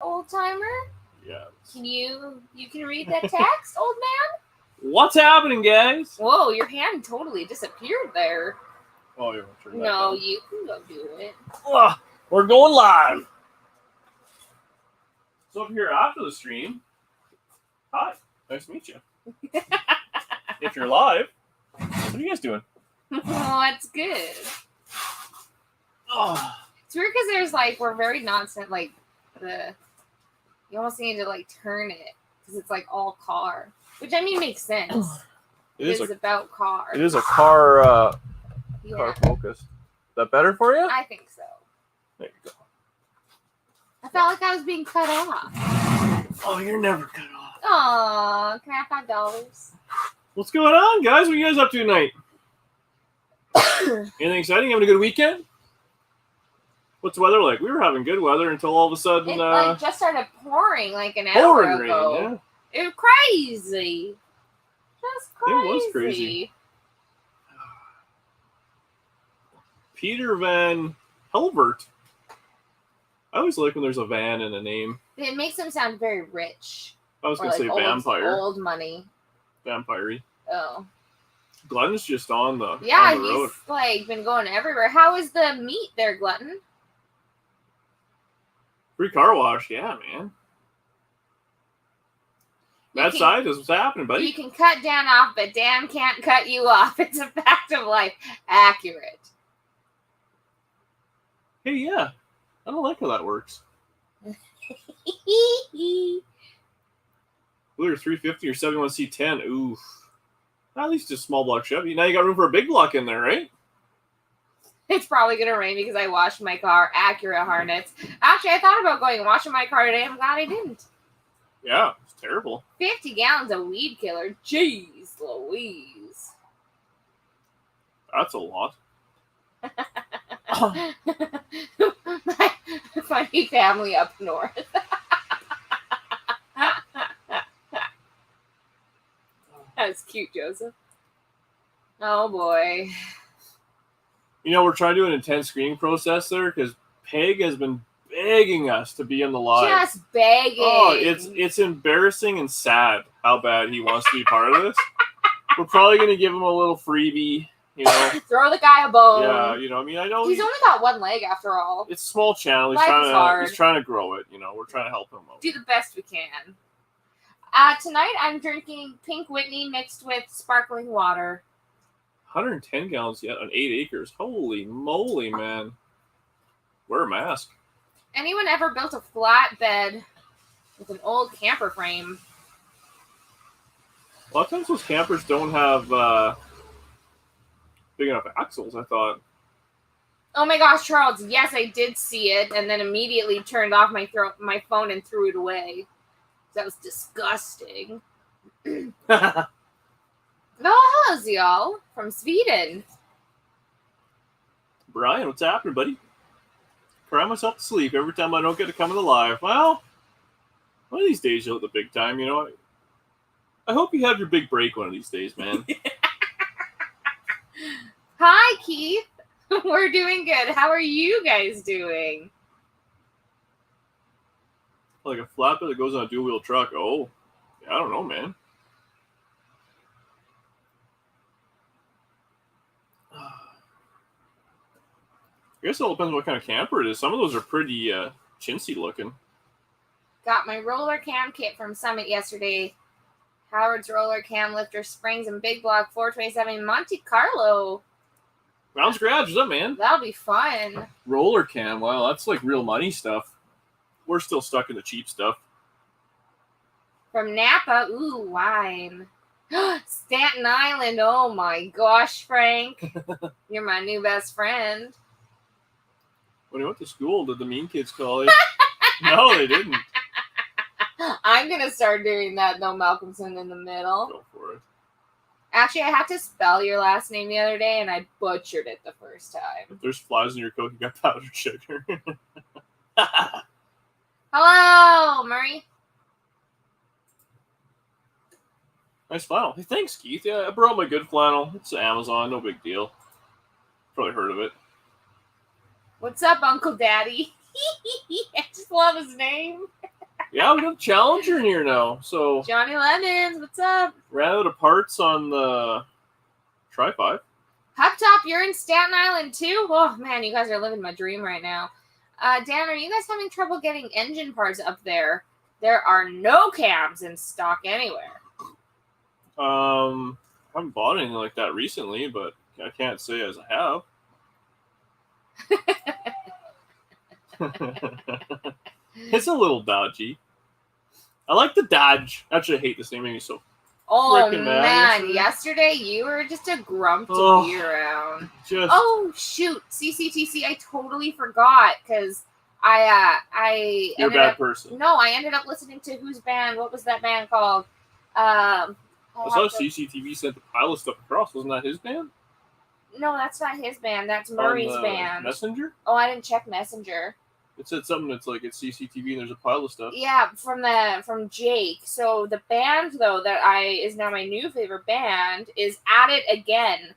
Old timer? Yeah. You can read that text, old man? What's happening, guys? Whoa, your hand totally disappeared there. Oh, you want to turn that No, down? you can go do it. We're going live. So if you're after the stream, hi, nice to meet you. If you're live, what are you guys doing? What's good? Oh. It's weird because there's like, we're very nonsense, like, you almost need to like turn it because it's like all car, which I mean makes sense. It is about car. It is a car, Yeah. car focus. Is that better for you? I think so. There you go. I felt like I was being cut off. Oh, you're never cut off. Aw, can I have $5? What's going on, guys? What are you guys up to tonight? Anything exciting? Having a good weekend? What's the weather like? We were having good weather until all of a sudden... It like just started pouring like an hour ago. Rain, yeah. It was crazy. Just crazy. It was crazy. Peter Van Helvert. I always like when there's a van in a name. It makes him sound very rich. I was going to say vampire. Old money. Vampire-y. Oh. Glutton's just on the road. He's like been going everywhere. How is the meat there, Glutton? Free car wash, yeah, man. That side is what's happening, buddy. You can cut Dan off, but Dan can't cut you off. It's a fact of life. Accurate. Hey, yeah. I don't like how that works. Whether 350 or 71C10, oof. At least a small block Chevy. Now you got room for a big block in there, right? It's probably going to rain because I washed my car. Accurate harness. Actually, I thought about going and washing my car today. I'm glad I didn't. Yeah, it's terrible. 50 gallons of weed killer. Jeez Louise. That's a lot. My funny family up north. That's cute, Joseph. Oh, boy. You know, we're trying to do an intense screening process there because Peg has been begging us to be in the live. Just begging. Oh, it's embarrassing and sad how bad he wants to be part of this. We're probably going to give him a little freebie, you know. Throw the guy a bone. Yeah, you know, I mean, I know he's only got one leg after all. It's a small channel. He's trying to grow it, you know. We're trying to help him out. Do the best we can. Tonight I'm drinking Pink Whitney mixed with sparkling water. 110 gallons yet on 8 acres. Holy moly, man. Wear a mask. Anyone ever built a flatbed with an old camper frame? A lot of times those campers don't have big enough axles, I thought. Oh my gosh, Charles. Yes, I did see it and then immediately turned off my phone and threw it away. That was disgusting. No, hello, y'all from Sweden. Brian, what's happening, buddy? Cry myself to sleep every time I don't get to come to the live. Well, one of these days you'll hit the big time, you know. I hope you have your big break one of these days, man. Hi, Keith. We're doing good. How are you guys doing? Like a flatbed that goes on a dual-wheel truck. Oh, yeah, I don't know, man. I guess it all depends on what kind of camper it is. Some of those are pretty chintzy looking. Got my roller cam kit from Summit yesterday. Howard's roller cam lifter springs and big block 427 Monte Carlo. Rounds Garage, what's up, man? That'll be fun. Roller cam, wow, that's like real money stuff. We're still stuck in the cheap stuff. From Napa, ooh, wine. Staten Island, oh my gosh, Frank. You're my new best friend. When I went to school, did the mean kids call you? No, they didn't. I'm going to start doing that, though, Malcolmson in the middle. Go for it. Actually, I had to spell your last name the other day, and I butchered it the first time. If there's flies in your Coke, you got powdered sugar. Hello, Murray. Nice flannel. Hey, thanks, Keith. Yeah, I brought my good flannel. It's Amazon, no big deal. Probably heard of it. What's up, Uncle Daddy? I just love his name. Yeah, we got a Challenger in here now. So Johnny Lemons, what's up? Ran out of parts on the Tri-5. Hub Top, you're in Staten Island too? Oh man, you guys are living my dream right now. Dan, are you guys having trouble getting engine parts up there? There are no cams in stock anywhere. I haven't bought anything like that recently, but I can't say as I have. It's a little dodgy. I like the Dodge. Actually, I hate this name. Made me so frickin' mad. Yesterday you were just a grump to be around. Oh shoot, CCTC! I totally forgot because I you're a bad person. No, I ended up listening to whose band? What was that band called? I saw CCTV sent the pile of stuff across. Wasn't that his band? No, that's not his band. That's Murray's band. Messenger? Oh, I didn't check Messenger. It said something that's like it's CCTV and there's a pile of stuff. Yeah, from Jake. So the band though is now my new favorite band is At It Again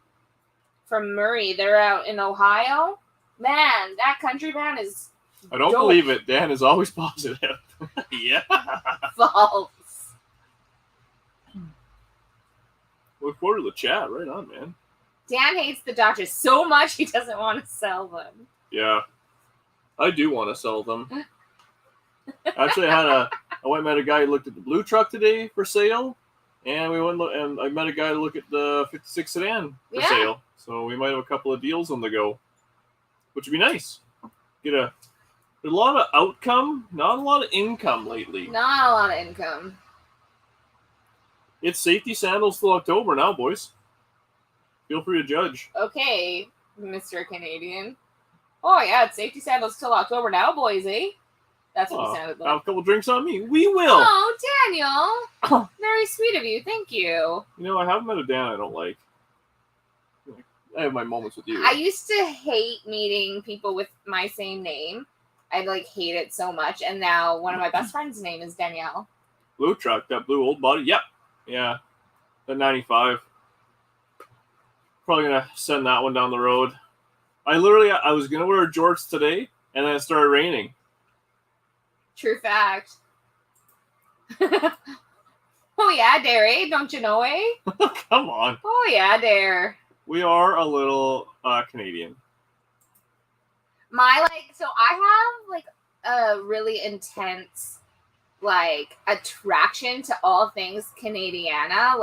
from Murray. They're out in Ohio. Man, that country band is I don't believe it. Dan is always positive. Yeah. False. Look forward to the chat. Right on, man. Dan hates the Dodges so much he doesn't want to sell them. Yeah. I do want to sell them. Actually, I went and met a guy who looked at the blue truck today for sale, and I met a guy to look at the 56 sedan for sale. So we might have a couple of deals on the go, which would be nice. There's a lot of outcome, not a lot of income lately. Not a lot of income. It's safety sandals till October now, boys. Feel free to judge. Okay, Mr. Canadian. Oh, yeah, it's safety sandals till October now, boys, eh? That's what it sounded like. Have a couple drinks on me. We will. Oh, Daniel. Very sweet of you. Thank you. You know, I haven't met a Dan I don't like. I have my moments with you. I used to hate meeting people with my same name. I'd, hate it so much. And now one of my best friends' name is Danielle. Blue truck, that blue old body. Yep. Yeah. The 95. Probably going to send that one down the road. I was going to wear jorts today, and then it started raining. True fact. Oh, yeah, dare, eh? Don't you know, eh? Come on. Oh, yeah, dare. We are a little Canadian. So I have, a really intense, attraction to all things Canadiana.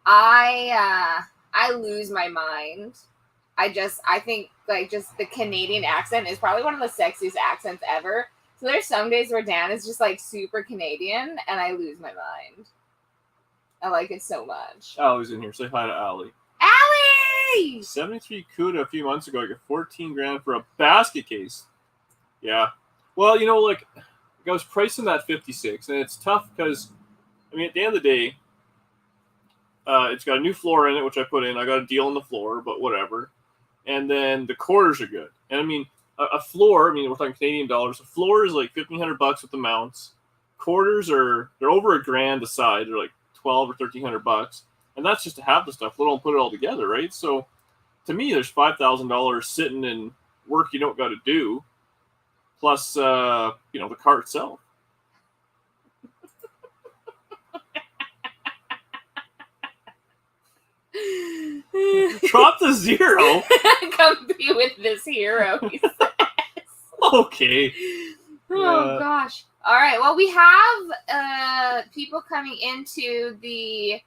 I lose my mind. I think just the Canadian accent is probably one of the sexiest accents ever. So there's some days where Dan is just super Canadian and I lose my mind. I like it so much. Allie's in here. Say hi to Allie. Allie! 73 CUDA a few months ago. I got 14 grand for a basket case. Yeah. Well, I was pricing that 56 and it's tough because, at the end of the day, it's got a new floor in it, which I put in. I got a deal on the floor, but whatever. And then the quarters are good. And a floor, we're talking Canadian dollars. A floor is like $1,500 with the mounts. Quarters they're over $1,000 a side. They're like $1,200 or $1,300. And that's just to have the stuff, let alone put it all together, right? So to me, there's $5,000 sitting in work you don't got to do, plus, the car itself. Drop the zero. Come be with this hero, he says. Okay. Oh, gosh. All right. Well, we have people coming into the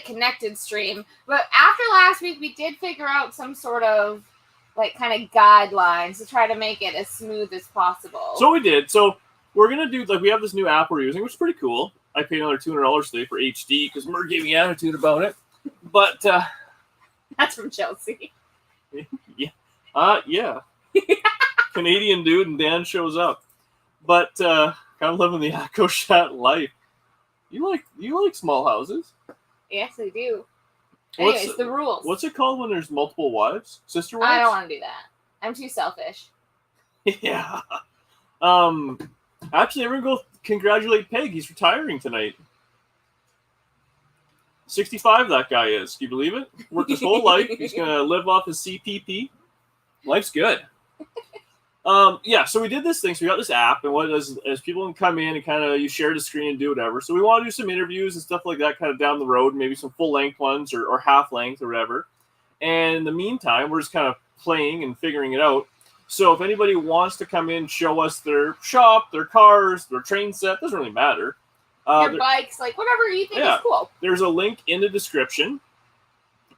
connected stream. But after last week, we did figure out some sort of kind of guidelines to try to make it as smooth as possible. So we did. So we're going to do, we have this new app we're using, which is pretty cool. I paid another $200 today for HD because Murr gave me attitude about it. But that's from Chelsea. Yeah. Yeah. Canadian dude and Dan shows up. But kind of living the Akoshat life. You like small houses? Yes, I do. Anyways, the rules. What's it called when there's multiple wives? Sister wives? I don't want to do that. I'm too selfish. Yeah. Actually, everyone go congratulate Peg. He's retiring tonight. 65 that guy is. Can you believe it? Worked his whole life. He's going to live off his CPP. Life's good. Yeah, so we did this thing. So we got this app, and what it does is people can come in and kind of you share the screen and do whatever. So we want to do some interviews and stuff like that, kind of down the road, maybe some full length ones or half length or whatever. And in the meantime, we're just kind of playing and figuring it out. So if anybody wants to come in, show us their shop, their cars, their train set, doesn't really matter. Your bikes, like whatever you think is cool. There's a link in the description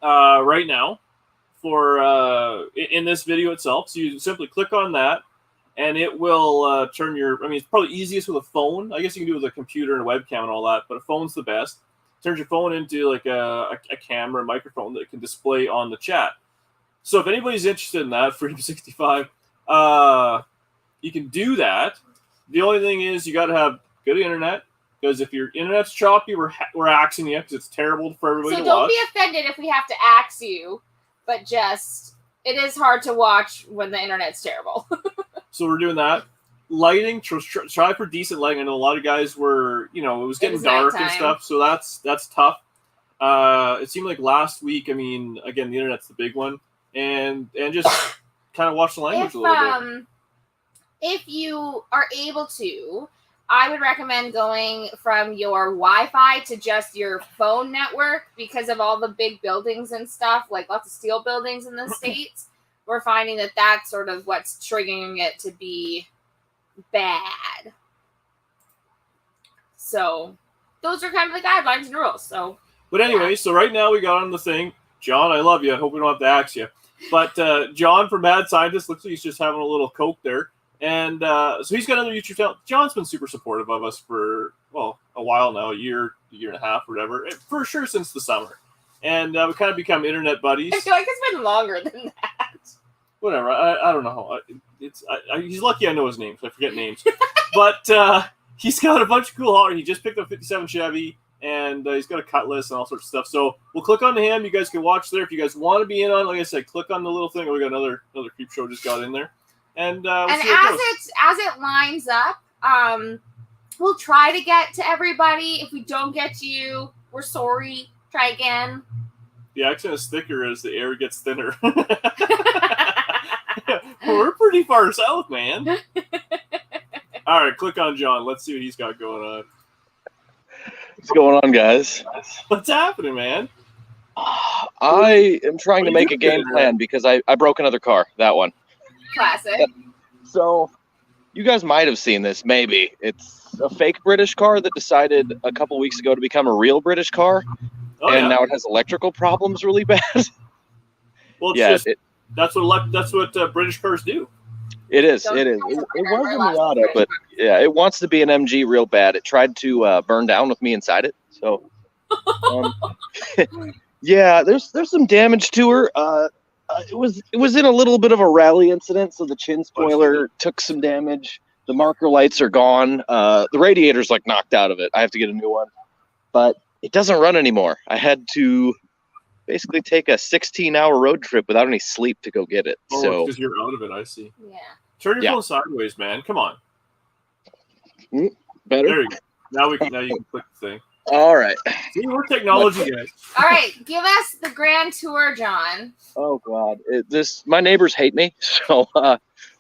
right now for in this video itself. So you simply click on that, and it will turn your. I mean, it's probably easiest with a phone. I guess you can do it with a computer and a webcam and all that, but a phone's the best. Turns your phone into like a camera, a microphone that can display on the chat. So if anybody's interested in that, Freedom 65, you can do that. The only thing is you got to have good internet, because if your internet's choppy, we're axing you because it's terrible for everybody to watch. So don't be offended if we have to axe you, but just it is hard to watch when the internet's terrible. So we're doing that. Lighting, try for decent lighting. I know a lot of guys were, it was getting dark nighttime and stuff, so that's tough. It seemed like last week, I mean, again, the internet's the big one, and just kind of watch the language a little bit. If you are able to, I would recommend going from your Wi-Fi to just your phone network, because of all the big buildings and stuff, like lots of steel buildings in the States. We're finding that that's sort of what's triggering it to be bad. So those are kind of the guidelines and rules. So, but anyway, so right now we got on the thing. John, I love you. I hope we don't have to axe you. But John from Mad Scientist looks like he's just having a little Coke there. And so he's got another YouTube channel. John's been super supportive of us for, a while now, a year and a half, or whatever. For sure since the summer. And we kind of become internet buddies. I feel like it's been longer than that. Whatever. I don't know. He's lucky I know his name, so I forget names. But he's got a bunch of cool hauler. He just picked up a 57 Chevy, and he's got a Cutlass and all sorts of stuff. So we'll click on him. You guys can watch there. If you guys want to be in on, like I said, click on the little thing. We got another creep show just got in there. And as it lines up, we'll try to get to everybody. If we don't get to you, we're sorry. Try again. The accent is thicker as the air gets thinner. We're pretty far south, man. All right, click on John. Let's see what he's got going on. What's going on, guys? What's happening, man? I am trying to make a game plan because I broke another car. That one. Classic. So, you guys might have seen this, maybe. It's a fake British car that decided a couple weeks ago to become a real British car, now it has electrical problems really bad. Well, that's what British cars do. It is. It is. It was a Miata, but yeah, it wants to be an MG real bad. It tried to burn down with me inside it. So, yeah, there's some damage to her. It was in a little bit of a rally incident, so the chin spoiler took some damage. The marker lights are gone. The radiator's like knocked out of it. I have to get a new one, but it doesn't run anymore. I had to basically take a 16-hour road trip without any sleep to go get it. Oh, so because you're out of it, I see. Yeah. Turn your phone sideways, man. Come on. Better. There you go. Now you can click the thing. All right. See, we're technology guys. All right, give us the grand tour, John. Oh God, my neighbors hate me, so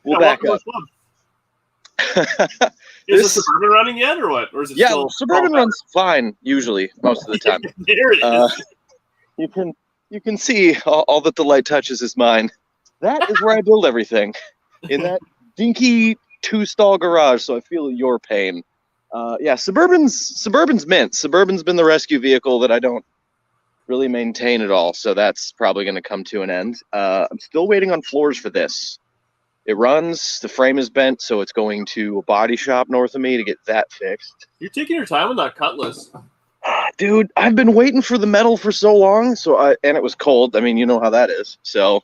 we'll back up. Is the Suburban running yet, or what? Or is it still Suburban runs fine usually most of the time. There it is. You can see all that the light touches is mine. That is where I build everything, in that dinky 2-stall garage. So I feel your pain. Suburban's mint. Suburban's been the rescue vehicle that I don't really maintain at all, so that's probably going to come to an end. I'm still waiting on floors for this. It runs. The frame is bent, so it's going to a body shop north of me to get that fixed. You're taking your time on that Cutlass. Dude, I've been waiting for the metal for so long, and it was cold. I mean, you know how that is. So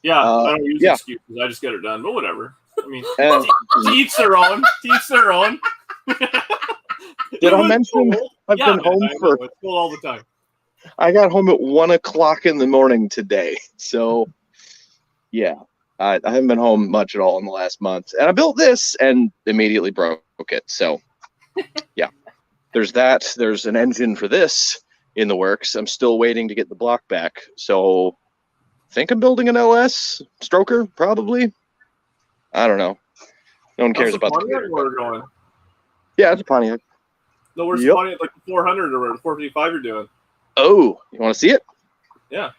yeah, I don't use excuses. I just get it done. But whatever. I mean, to each their own. To each their own. Did I mention I've been home for it's cold all the time? I got home at 1 o'clock in the morning today. So yeah, I haven't been home much at all in the last month. And I built this and immediately broke it. So yeah. There's that. There's an engine for this in the works. I'm still waiting to get the block back. So I think I'm building an LS stroker, probably. I don't know. No one cares How's the about the Pontiac commuter. motor going? Yeah, it's a Pontiac. No, where's Yep. the Pontiac, like the 400 or the 455 you're doing? Oh, you want to see it? Yeah.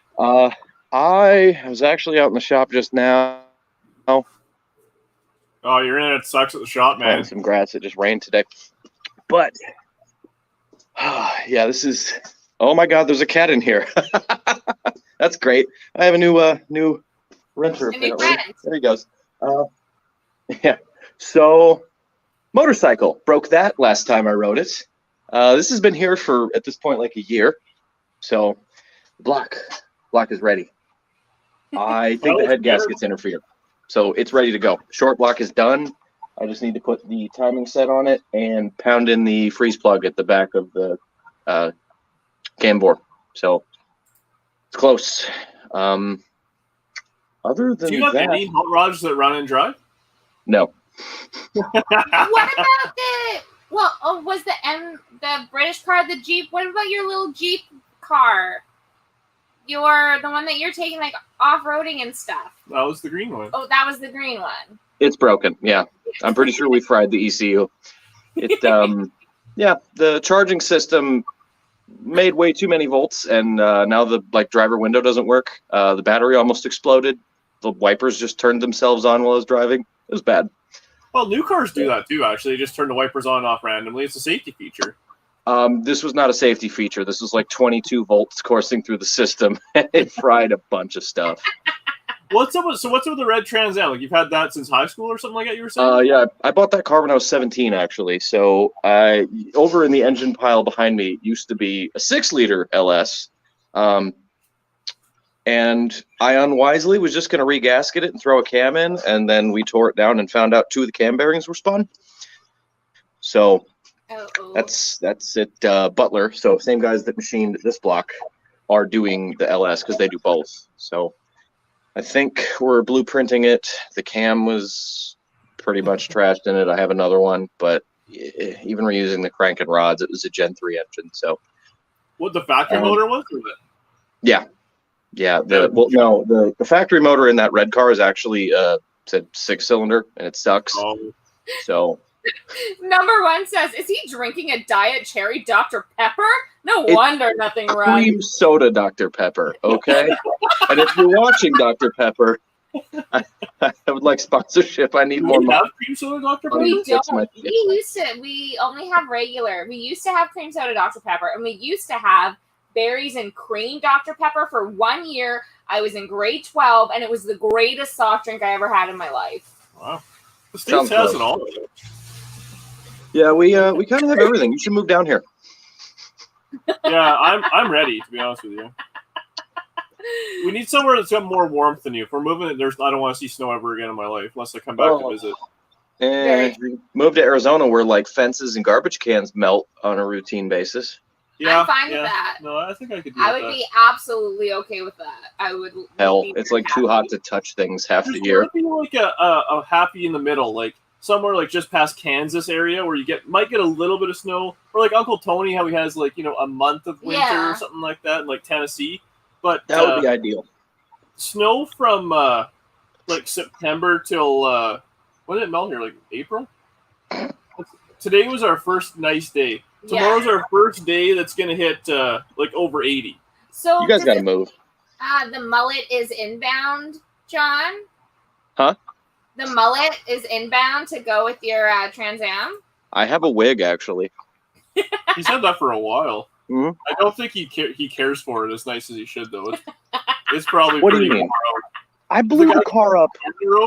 I was actually out in the shop just now. Oh, you're in. It sucks at the shop, man. Planting some grass. It just rained today. But yeah, this is. Oh my God, there's a cat in here. That's great. I have a new renter. A new Apparently. friend. There he goes. Yeah. So, motorcycle broke that last time I rode it. This has been here for at this point like a year. So, block is ready. I think the head gasket's interfered, so it's ready to go. Short block is done. I just need to put the timing set on it and pound in the freeze plug at the back of the cam bore. So it's close. Other than Do you have that, any hot rods that run and drive? no. What about was the British car, the Jeep? What about your little Jeep car? The one that you're taking like off-roading and stuff. That was the green one. Oh, that was the green one. It's broken. Yeah, I'm pretty sure we fried the ECU. It yeah, the charging system made way too many volts, and now the driver window doesn't work. The battery almost exploded. The wipers just turned themselves on while I was driving. It was bad. Well, new cars do that too. Actually, they just turn the wipers on and off randomly. It's a safety feature. This was not a safety feature. This was like 22 volts coursing through the system. It fried a bunch of stuff. What's up with the red Trans Am? Like you've had that since high school or something like that? You were saying? Yeah, I bought that car when I was 17, actually. So over in the engine pile behind me used to be a 6-liter LS, and I unwisely was just going to regasket it and throw a cam in, and then we tore it down and found out 2 of the cam bearings were spun. So that's it. Butler, so same guys that machined this block are doing the LS because they do both. So I think we're blueprinting it. The cam was pretty much trashed in it. I have another one, but even reusing the crank and rods, it was a Gen 3 engine. So what the factory motor was it? Yeah. The factory motor in that red car is actually it's a 6-cylinder, and it sucks. Oh. So Number 1 says, "Is he drinking a Diet Cherry Dr. Pepper? No wonder nothing runs." Cream soda Dr. Pepper, okay? And if you're watching Dr. Pepper, I would like sponsorship. I need more money. Have cream soda Dr. Pepper? We don't. We only have regular. We used to have cream soda Dr. Pepper, and we used to have berries and cream Dr. Pepper for 1 year. I was in grade 12, and it was the greatest soft drink I ever had in my life. Wow. The States has it all. Yeah, we kind of have everything. You should move down here. Yeah, I'm ready, to be honest with you. We need somewhere that's got more warmth than you. If we're moving, I don't want to see snow ever again in my life unless I come back to visit. And we moved to Arizona where like fences and garbage cans melt on a routine basis. Yeah, I'm fine with that. No, I think I could do I would be absolutely okay with that. I would. Hell, it's like too hot to touch things half the year. There's like a happy in the middle, like somewhere like just past Kansas area where you might get a little bit of snow, or like Uncle Tony, how he has like a month of winter or something like that, in like Tennessee. But that would be ideal. Snow from like September till when did it melt here? Like April. Today was our first nice day. Tomorrow's our first day that's gonna hit like over 80. So you guys gotta move. The mullet is inbound, John. Huh? The mullet is inbound to go with your Trans Am. I have a wig actually. He's had that for a while. Mm-hmm. I don't think he cares for it as nice as he should though. It's probably what pretty do you mean? road. I blew the car up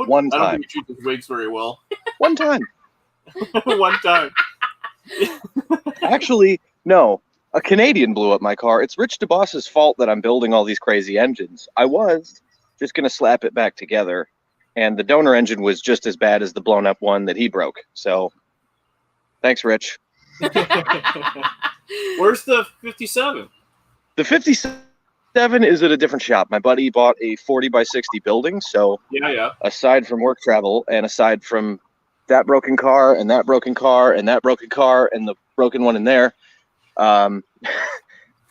one time. I don't think he treats his wigs very well. One time. One time. Actually, no. A Canadian blew up my car. It's Rich DeBoss's fault that I'm building all these crazy engines. I was just going to slap it back together, and the donor engine was just as bad as the blown up one that he broke. So, thanks, Rich. Where's the 57? The 57 is at a different shop. My buddy bought a 40 by 60 building. So, yeah. Aside from work travel and aside from that broken car and that broken car and that broken car and the broken one in there,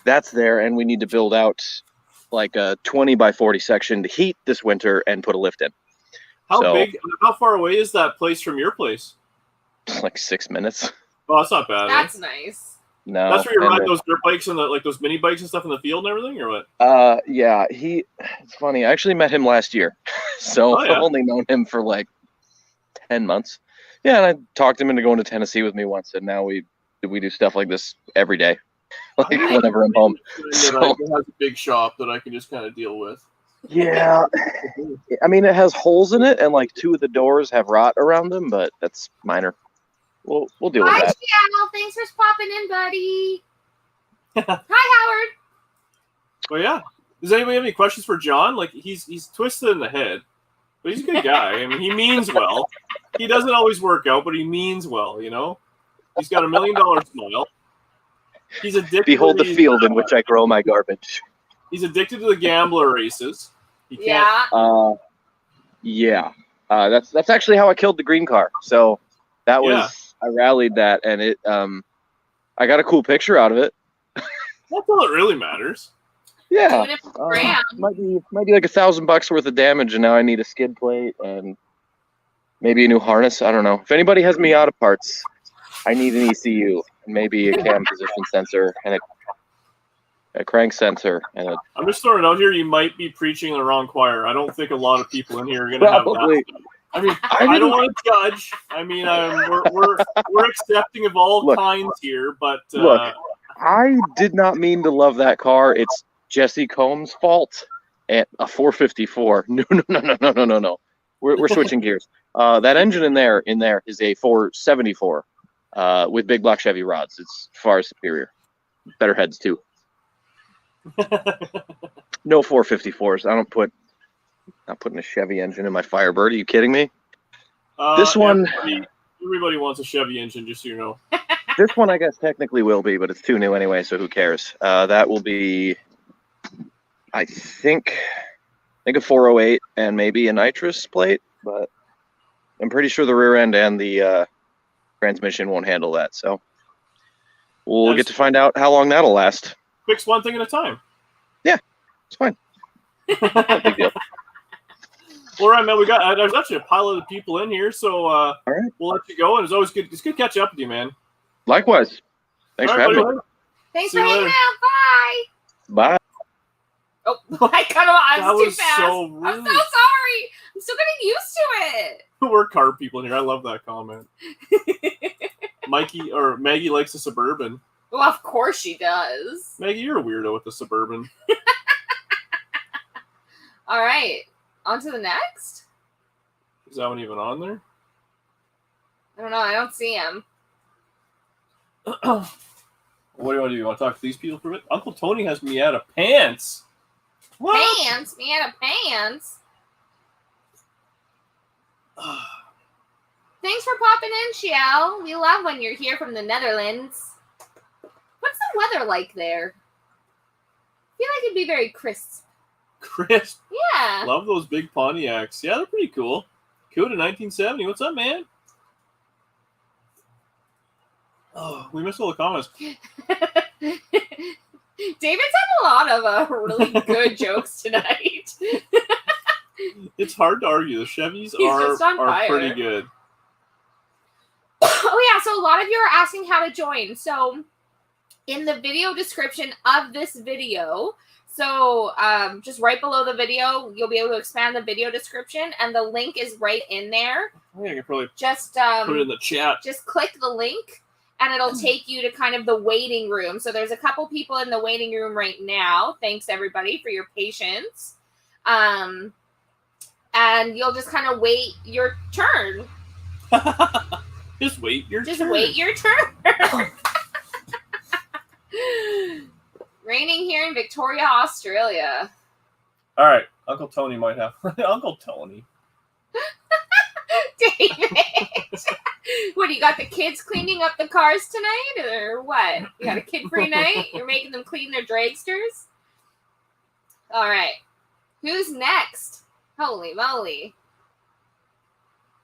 that's there. And we need to build out like a 20 by 40 section to heat this winter and put a lift in. How far away is that place from your place? Like 6 minutes. Oh, that's not bad. That's eh? nice. No, That's where you ride those dirt bikes and those mini bikes and stuff in the field and everything, or what? Yeah, it's funny. I actually met him last year, so I've only known him for like 10 months. Yeah, and I talked him into going to Tennessee with me once, and now we do stuff like this every day, like whenever I'm home. So, it has a big shop that I can just kind of deal with. Yeah, I mean, it has holes in it, and like 2 of the doors have rot around them, but that's minor. We'll deal with that. Seattle. Thanks for popping in, buddy. Hi, Howard. Well, yeah. Does anybody have any questions for John? Like, he's twisted in the head, but he's a good guy. I mean, he means well. He doesn't always work out, but he means well, you know? He's got $1 million smile. He's addicted. Behold the field in which I grow my garbage. He's addicted to the gambler races. He can't. Yeah. That's actually how I killed the green car. So that was I rallied that, and it I got a cool picture out of it. That's all that really matters. Yeah, might be like $1,000 worth of damage, and now I need a skid plate and maybe a new harness. I don't know. If anybody has Miata parts, I need an ECU and maybe a cam position sensor and a crank sensor. And I'm just throwing it out here. You might be preaching the wrong choir. I don't think a lot of people in here are going to have that. I mean, I don't want to judge. I mean, we're accepting of all kinds here, but look, I did not mean to love that car. It's Jesse Combs' fault at a 454. No. We're switching gears. That engine in there is a 474 with big block Chevy rods. It's far superior. Better heads too. No 454s. Not putting a Chevy engine in my Firebird. Are you kidding me? This one. Everybody wants a Chevy engine, just so you know. This one, I guess, technically will be, but it's too new anyway, so who cares? That will be, I think a 408 and maybe a nitrous plate, but I'm pretty sure the rear end and the transmission won't handle that. So we'll get to find out how long that'll last. Fix one thing at a time. Yeah, it's fine. No big deal. All right, man. There's actually a pile of people in here, so we'll let you go. And it's always good. It's good catching up with you, man. Likewise. Thanks for having me. Thanks for hanging out. Bye. Bye. Oh, I cut him off. I was too fast. So rude. I'm so sorry. I'm still getting used to it. We're car people in here. I love that comment. Maggie likes a Suburban. Well, of course she does. Maggie, you're a weirdo with the Suburban. All right. On to the next. Is that one even on there? I don't know. I don't see him. What do you want to do? You want to talk to these people for a bit? Uncle Tony has Miata pants. What? Pants? Miata pants? Thanks for popping in, Xiao. We love when you're here from the Netherlands. What's the weather like there? I feel like it'd be very crisp. Crisp? Yeah. Love those big Pontiacs. Yeah, they're pretty cool. Cool to 1970. What's up, man? Oh, we missed all the comments. David's had a lot of really good jokes tonight. It's hard to argue. The Chevys are pretty good. Oh, yeah. So a lot of you are asking how to join. So in the video description of this video, so just right below the video, you'll be able to expand the video description, and the link is right in there. I can probably just put it in the chat. Just click the link, and it'll take you to kind of the waiting room. So there's a couple people in the waiting room right now. Thanks, everybody, for your patience. And you'll just kind of wait your turn. Just wait your turn. Just wait your turn. Raining here in Victoria, Australia. All right. Uncle Tony might have. Uncle Tony. David. What, you got the kids cleaning up the cars tonight, or what? You got a kid-free night? You're making them clean their dragsters? All right. Who's next? Holy moly.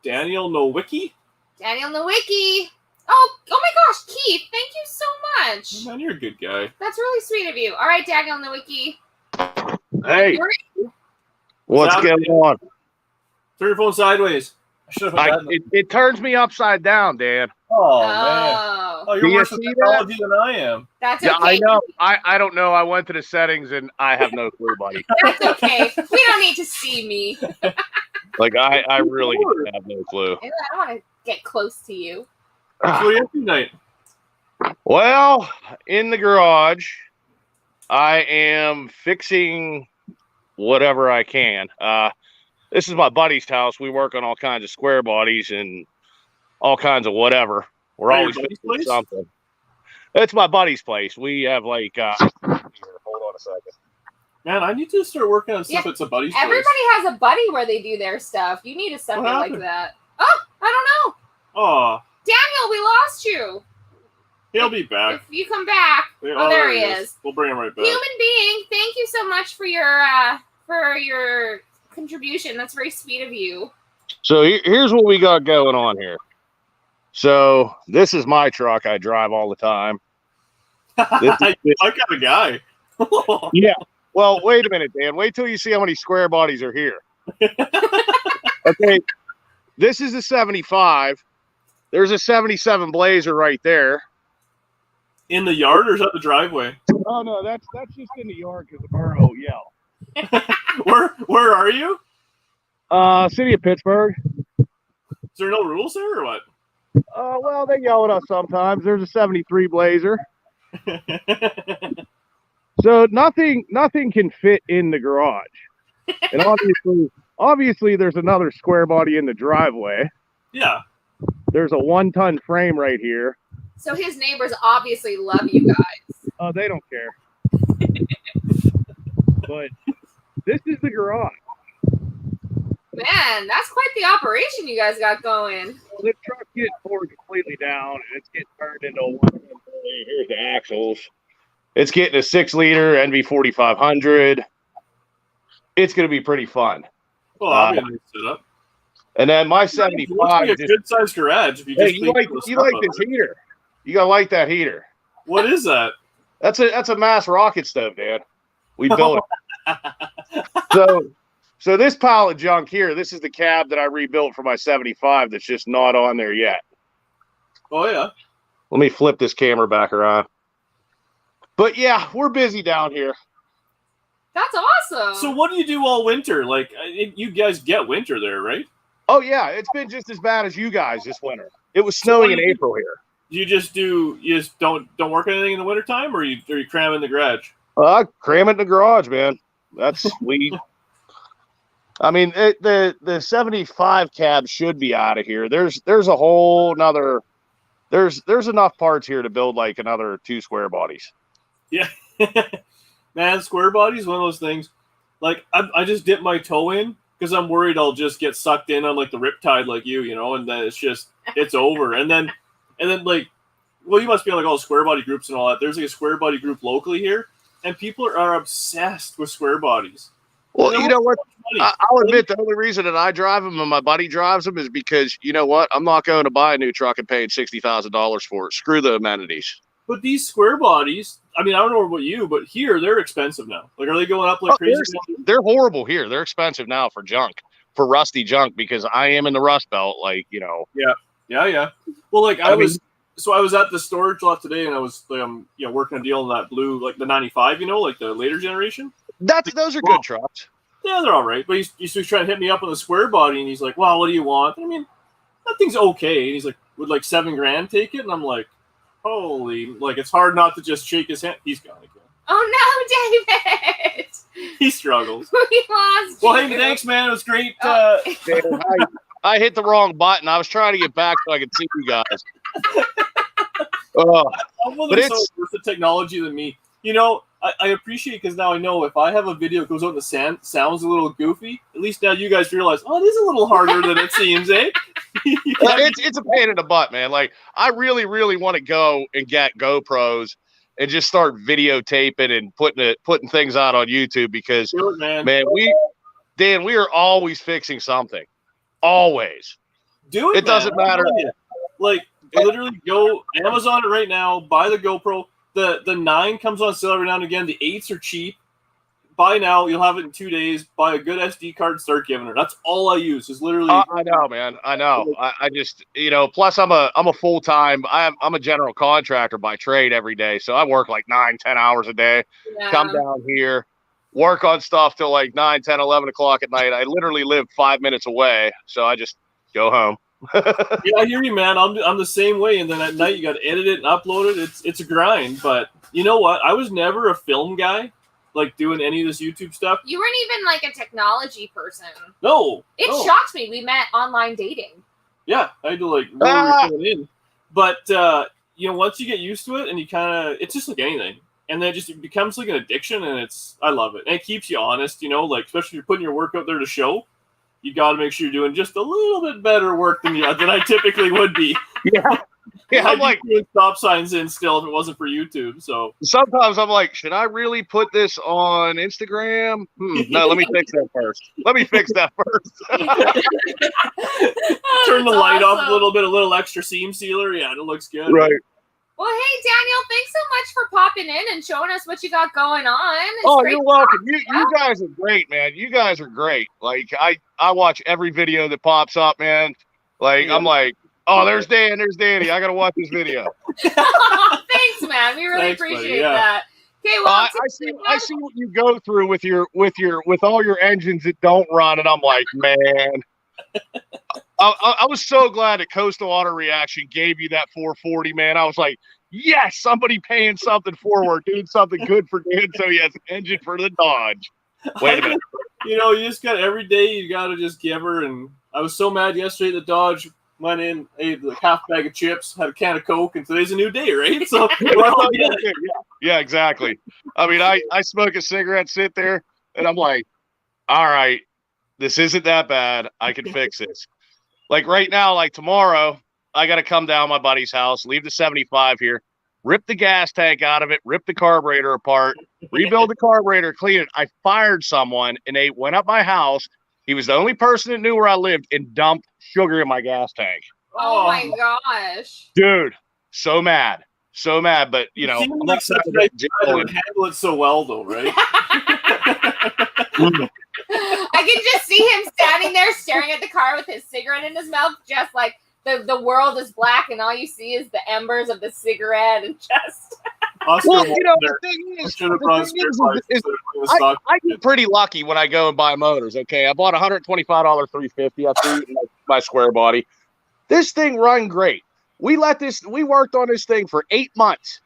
Daniel Nowicki? Daniel Nowicki. Oh my gosh, Keith, thank you so much. Oh, man, you're a good guy. That's really sweet of you. All right, Daniel Nowicki. Hey. What's going on? Turn your phone sideways. I should have done that. It turns me upside down, Dan. Oh, man. Oh, Do you're you worse with see technology than I am. That's Yeah, okay. I know. I don't know. I went to the settings and I have no clue, buddy. That's okay. We don't need to see me. Like I really have no clue. I don't want to get close to you. So what are you up to tonight? Well, in the garage, I am fixing whatever I can. This is my buddy's house. We work on all kinds of square bodies and all kinds of whatever. We're At your always buddy's fixing place? something. It's my buddy's place. We have like here, hold on a second. Man, I need to start working on stuff Yeah, that's a buddy's Everybody place. has a buddy where they do their stuff. You need a something What like happened? that. Oh, I don't know. Oh, Daniel, we lost you. he'll be back. If you come back. Yeah, Oh, there he is. We'll bring him right back. Human being, thank you so much for your contribution. That's very sweet of you. So here's what we got going on here. So this is my truck. I drive all the time. I kind of guy. Yeah. Well, wait a minute, Dan. Wait till you see how many square bodies are here. Okay. This is a 75. There's a 77 Blazer right there. In the yard or is that the driveway? Oh no, that's just in the yard because the borough yell. Where are you? City of Pittsburgh. Is there no rules there or what? Well, they yell at us sometimes. There's a 73 Blazer. So nothing can fit in the garage. And obviously there's another square body in the driveway. Yeah. There's a 1-ton frame right here. So his neighbors obviously love you guys. Oh, they don't care. But this is the garage. Man, that's quite the operation you guys got going. Well, the truck's getting poured completely down, and it's getting turned into a 1-ton. Here's the axles. It's getting a 6-liter NV4500. It's going to be pretty fun. Well, that'll be a nice setup. And then my It 75. looks like a good sized garage. If you Hey, just you like this heater? You gotta like that heater. What is that? That's a mass rocket stove, Dan. We built it. So this pile of junk here, this is the cab that I rebuilt for my 75 that's just not on there yet. Oh yeah. Let me flip this camera back around. But yeah, we're busy down here. That's awesome. So what do you do all winter? Like you guys get winter there, right? Oh yeah, it's been just as bad as you guys this winter. It was snowing in April here. You just don't work on anything in the wintertime, or you cram in the garage? Cram it in the garage, man. That's I mean, the 75 cab should be out of here. There's a whole nother. There's enough parts here to build like another 2 square bodies. Yeah, man, square body's one of those things. Like I just dip my toe in because I'm worried I'll just get sucked in on like the riptide like you know, and then it's over. And then like, well, you must be on like all square body groups and all that. There's like a square body group locally here, and people are obsessed with square bodies. Well, you know what? I'll admit the only reason that I drive them and my buddy drives them is because, you know what? I'm not going to buy a new truck and paying $60,000 for it. Screw the amenities. But these square bodies, I mean, I don't know about you, but here they're expensive now. Like, are they going up like crazy? They're horrible here. They're expensive now for junk, for rusty junk, because I am in the Rust Belt, like, you know. Yeah. Well, like I was at the storage lot today, and I was working a deal on that blue, like the 95, you know, like the later generation. Those are good trucks. Yeah, they're all right. But he's trying to hit me up on the square body, and he's like, "Well, what do you want?" I mean, that thing's okay. And he's like, "Would like $7,000 take it?" And I'm like, "Holy!" Like it's hard not to just shake his hand. He's got it. Oh no, David! He struggles. We lost. Well, you. hey, thanks, man. It was great. I hit the wrong button. I was trying to get back so I could see you guys. But it's so worse the technology than me. You know, I appreciate because now I know if I have a video that goes out in the sand, sounds a little goofy, at least now you guys realize, oh, it is a little harder than it seems, eh? It's a pain in the butt, man. Like, I really, really want to go and get GoPros and just start videotaping and putting things out on YouTube because, man, we are always fixing something. Always. Do it, It doesn't matter. Like, literally go Amazon it right now, buy the GoPro. The 9 comes on sale every now and again. The 8s are cheap. buy now. You'll have it in 2 days. Buy a good SD card. Start giving her. That's all I use. Is literally. I know, man. I know. I just, plus I'm a full time. I'm a general contractor by trade every day, so I work like 9-10 hours a day. Yeah. Come down here, work on stuff till like 9, 10, 11 o'clock at night. I literally live 5 minutes away, so I just go home. Yeah, I hear you, man. I'm the same way. And then at night you got to edit it and upload it. It's a grind. But you know what? I was never a film guy, like doing any of this YouTube stuff. You weren't even like a technology person. No. It shocks me. We met online dating. Yeah, I had to like really in. But once you get used to it, and you kind of, it's just like anything. And then it becomes like an addiction, and I love it. And it keeps you honest, like especially if you're putting your work out there to show. You got to make sure you're doing just a little bit better work than I typically would be. Yeah, I'm like doing stop signs in still if it wasn't for YouTube. So sometimes I'm like, should I really put this on Instagram? No, let me fix that first. Turn the light off a little extra seam sealer. Yeah, it looks good. Right. Well, hey, Daniel, thanks so much for popping in and showing us what you got going on. You're welcome. You guys are great, man. You guys are great. Like, I watch every video that pops up, man. Like, I'm like, oh, there's Dan, there's Danny. I got to watch this video. Thanks, man. We really appreciate that. Okay, well, I see what you go through with all your engines that don't run, and I'm like, man. I was so glad that Coastal Auto Reaction gave you that 440, man. I was like, yes, somebody paying something forward, doing something good for Dan, so he has an engine for the Dodge. Wait a minute. You just got every day you got to just give her. And I was so mad yesterday the Dodge went in, ate like half bag of chips, had a can of Coke, and today's a new day, right? So yeah, exactly. I mean, I smoke a cigarette, sit there, and I'm like, all right, this isn't that bad. I can fix this. Like right now, like tomorrow, I got to come down my buddy's house, leave the 75 here, rip the gas tank out of it, rip the carburetor apart, rebuild the carburetor, clean it. I fired someone, and they went up my house. He was the only person that knew where I lived and dumped sugar in my gas tank. Oh my gosh. Dude, so mad. But, I'm not such a guy who would handle it so well, though, right? I can just see him standing there staring at the car with his cigarette in his mouth, just like the world is black and all you see is the embers of the cigarette and just. The thing is I get pretty lucky when I go and buy motors. Okay, I bought a $125 350. I threw it in my square body. This thing run great. We worked on this thing for 8 months.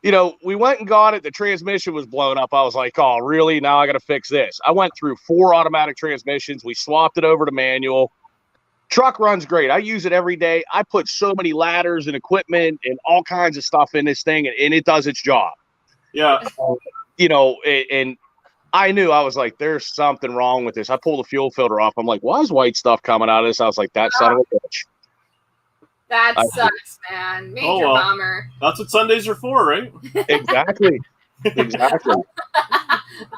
We went and got it. The transmission was blown up. I was like, oh, really? Now I got to fix this. I went through 4 automatic transmissions. We swapped it over to manual. Truck runs great. I use it every day. I put so many ladders and equipment and all kinds of stuff in this thing, and it does its job. Yeah. And I knew, I was like, there's something wrong with this. I pulled the fuel filter off. I'm like, why is white stuff coming out of this? I was like, that son of a bitch. That sucks, man. Major bummer. That's what Sundays are for, right? Exactly.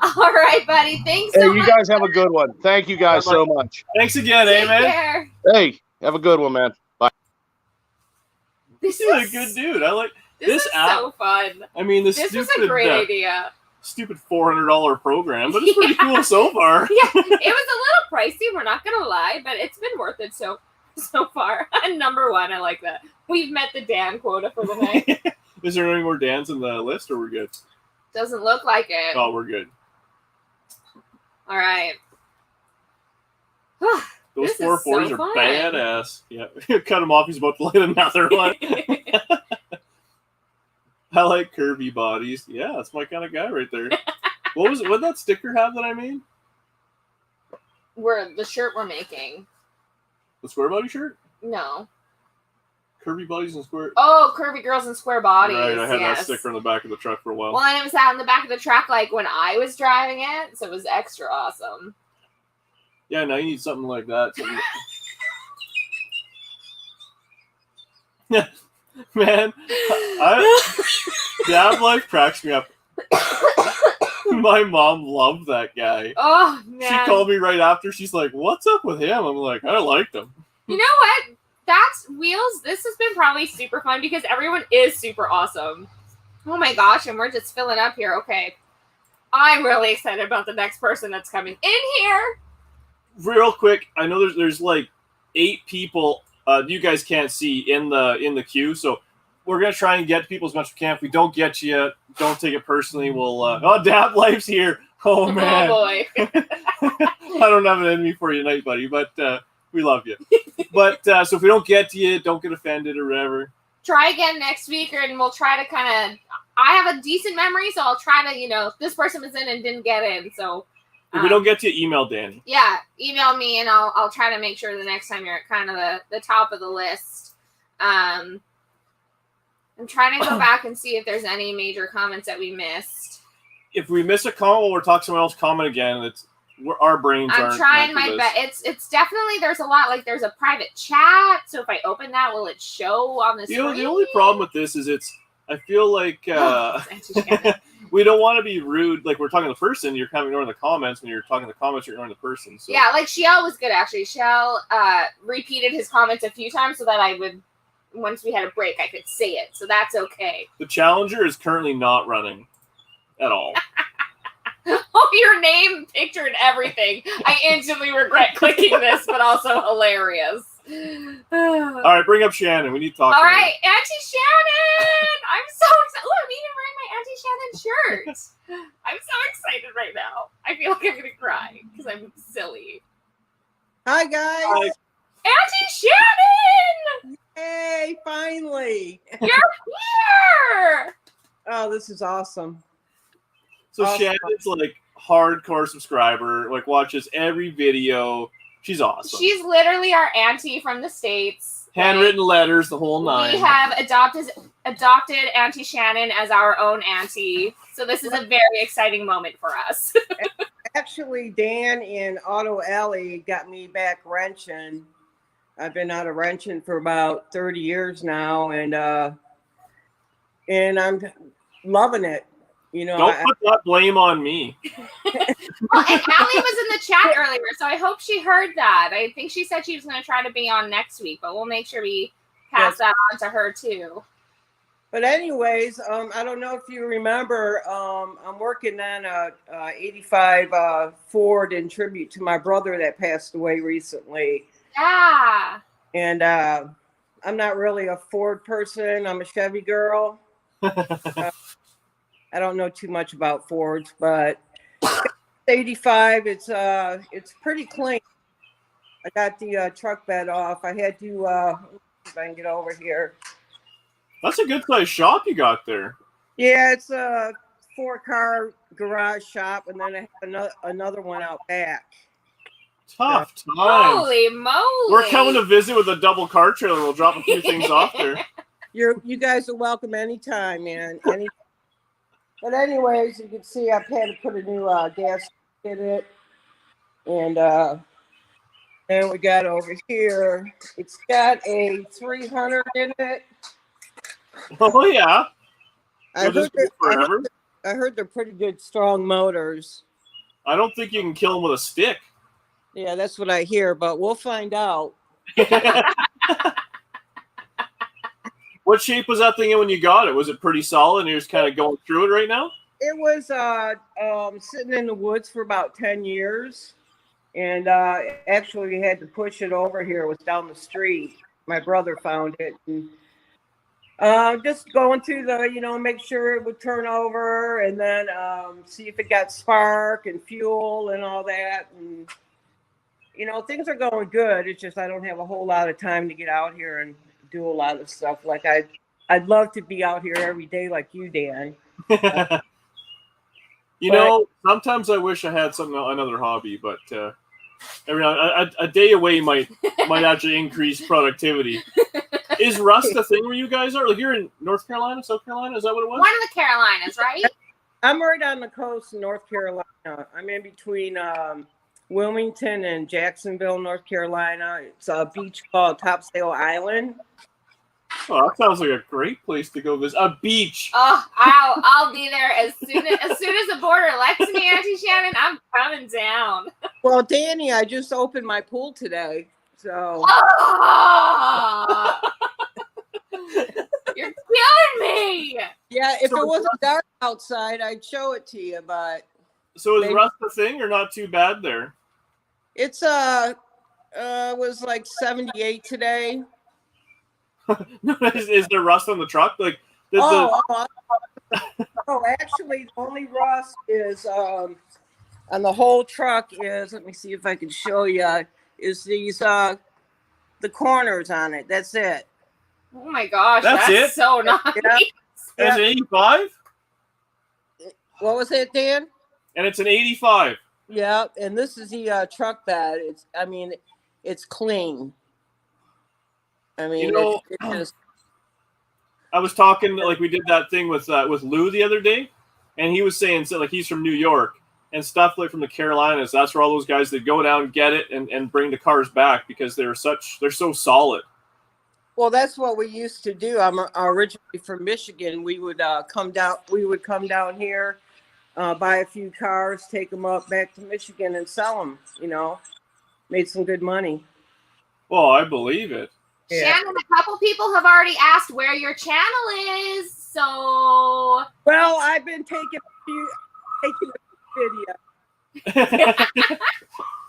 All right, buddy. Thanks so much. You guys have a good one. Thank you guys so much. Thanks again, man. Care. Hey, have a good one, man. Bye. This is a good dude. I like this app. So fun. I mean, this was a great idea. Stupid $400 program, but it's pretty cool so far. Yeah, it was a little pricey. We're not gonna lie, but it's been worth it so far. Number one, I like that. We've met the Dan quota for the night. Is there any more Dans in the list, or we're good? Doesn't look like it. Oh, we're good. All right. Those 440s are badass. Yeah, cut him off. He's about to light another one. I like curvy bodies. Yeah, that's my kind of guy right there. What was it? What did that sticker have that I made? The shirt we're making. The square body shirt? No. Curvy bodies and square. Oh, curvy girls and square bodies. Right, I had that sticker on the back of the truck for a while. Well, and it was out on the back of the truck like when I was driving it, so it was extra awesome. Yeah, now you need something like that. Man, Dad life cracks me up. My mom loved that guy. Oh, man. She called me right after. She's like, what's up with him? I'm like, I liked him. You know what? That's Wheels. This has been probably super fun because everyone is super awesome. Oh my gosh, and we're just filling up here. Okay. I'm really excited about the next person that's coming in here. Real quick, I know there's like 8 people you guys can't see in the queue, so we're gonna try and get people as much as we can. If we don't get you, don't take it personally. We'll Dab Life's here. Oh man. Oh boy. I don't have an enemy for you tonight, buddy, but we love you. But so if we don't get to you, don't get offended or whatever. Try again next week, and we'll try to kind of. I have a decent memory, so I'll try to, this person was in and didn't get in. So if we don't get to you, email Danny. Yeah, email me, and I'll try to make sure the next time you're at kind of the top of the list. I'm trying to go back and see if there's any major comments that we missed. If we miss a comment, we'll talk to someone else comment again. Our brains aren't. I'm trying my best. It's definitely, there's a lot, like there's a private chat. So if I open that, will it show on the screen? The only problem with this is I feel like we don't want to be rude. Like we're talking to the person, you're kind of ignoring the comments. When you're talking to the comments, you're ignoring the person. So. Yeah, like Shiel was good actually. Shiel repeated his comments a few times so that I would, once we had a break, I could say it. So that's okay. The Challenger is currently not running at all. Oh, your name, picture, and everything. I instantly regret clicking this, but also hilarious. All right, bring up Shannon. We need to talk. All right, Auntie Shannon. I'm so excited. Look, I'm even wearing my Auntie Shannon shirt. I'm so excited right now. I feel like I'm going to cry because I'm silly. Hi, guys. Hi. Auntie Shannon! Hey, finally. You're here! Oh, this is awesome. So awesome. Shannon's like hardcore subscriber, like watches every video. She's awesome. She's literally our auntie from the States. Handwritten letters, the whole 9. We have adopted Auntie Shannon as our own auntie. So this is a very exciting moment for us. Actually, Dan in Auto Alley got me back wrenching. I've been out of wrenching for about 30 years now, and I'm loving it. Don't put that blame on me. Well, and Allie was in the chat earlier, so I hope she heard that. I think she said she was going to try to be on next week, but we'll make sure we pass that on to her too. But anyways, I don't know if you remember, I'm working on a 85 Ford in tribute to my brother that passed away recently. Yeah. And I'm not really a Ford person. I'm a Chevy girl. I don't know too much about Fords, but 85, it's pretty clean. I got the truck bed off. I had to, if I can get over here. That's a good sized shop you got there. Yeah, it's a 4-car garage shop, and then I have another one out back. Tough times. Holy moly. We're coming to visit with a double car trailer. We'll drop a few things off there. You guys are welcome anytime, man. But anyways, you can see I've had to put a new gas in it. And then we got over here, it's got a 300 in it. Oh, yeah. I heard they're pretty good, strong motors. I don't think you can kill them with a stick. Yeah, that's what I hear, but we'll find out. What shape was that thing in when you got it? Was it pretty solid and you're just kind of going through it right now? It was sitting in the woods for about 10 years. And actually we had to push it over here. It was down the street. My brother found it. And just going through the, make sure it would turn over and then see if it got spark and fuel and all that. And, things are going good. It's just I don't have a whole lot of time to get out here and do a lot of stuff. Like I'd love to be out here every day like you, Dan. Sometimes I wish I had another hobby, but a day away might actually increase productivity. Is rust a thing where you guys are? Like you're in North Carolina, South Carolina? Is that what it was? One of the Carolinas, right? I'm right on the coast of North Carolina. I'm in between Wilmington and Jacksonville, North Carolina. It's a beach called Topsail Island. Oh, that sounds like a great place to go visit. A beach. Oh, I'll be there as soon as the border lets me, Auntie Shannon. I'm coming down. Well, Danny, I just opened my pool today, so. Oh! You're killing me. Yeah, if it wasn't dark outside, I'd show it to you, but. So is rust a thing or not too bad there? It's was like 78 today. Is there rust on the truck? Like actually the only rust is on the whole truck is, let me see if I can show you, is these the corners on it. That's it. Oh my gosh, that's it? So nice. Yeah. That's an 85? What was it, Dan? And it's an 85. Yeah, and this is the truck bed. It's clean. I mean, it's just. I was talking, like, we did that thing with Lou the other day, and he was saying, so, like, he's from New York and stuff like from the Carolinas. That's where all those guys that go down, get it, and bring the cars back because they're so solid. Well, that's what we used to do. I'm originally from Michigan. We would come down. We would come down here, buy a few cars, take them up back to Michigan, and sell them. You know, made some good money. Well, I believe it. Yeah. Shannon, a couple people have already asked where your channel is. So, well, I've been taking a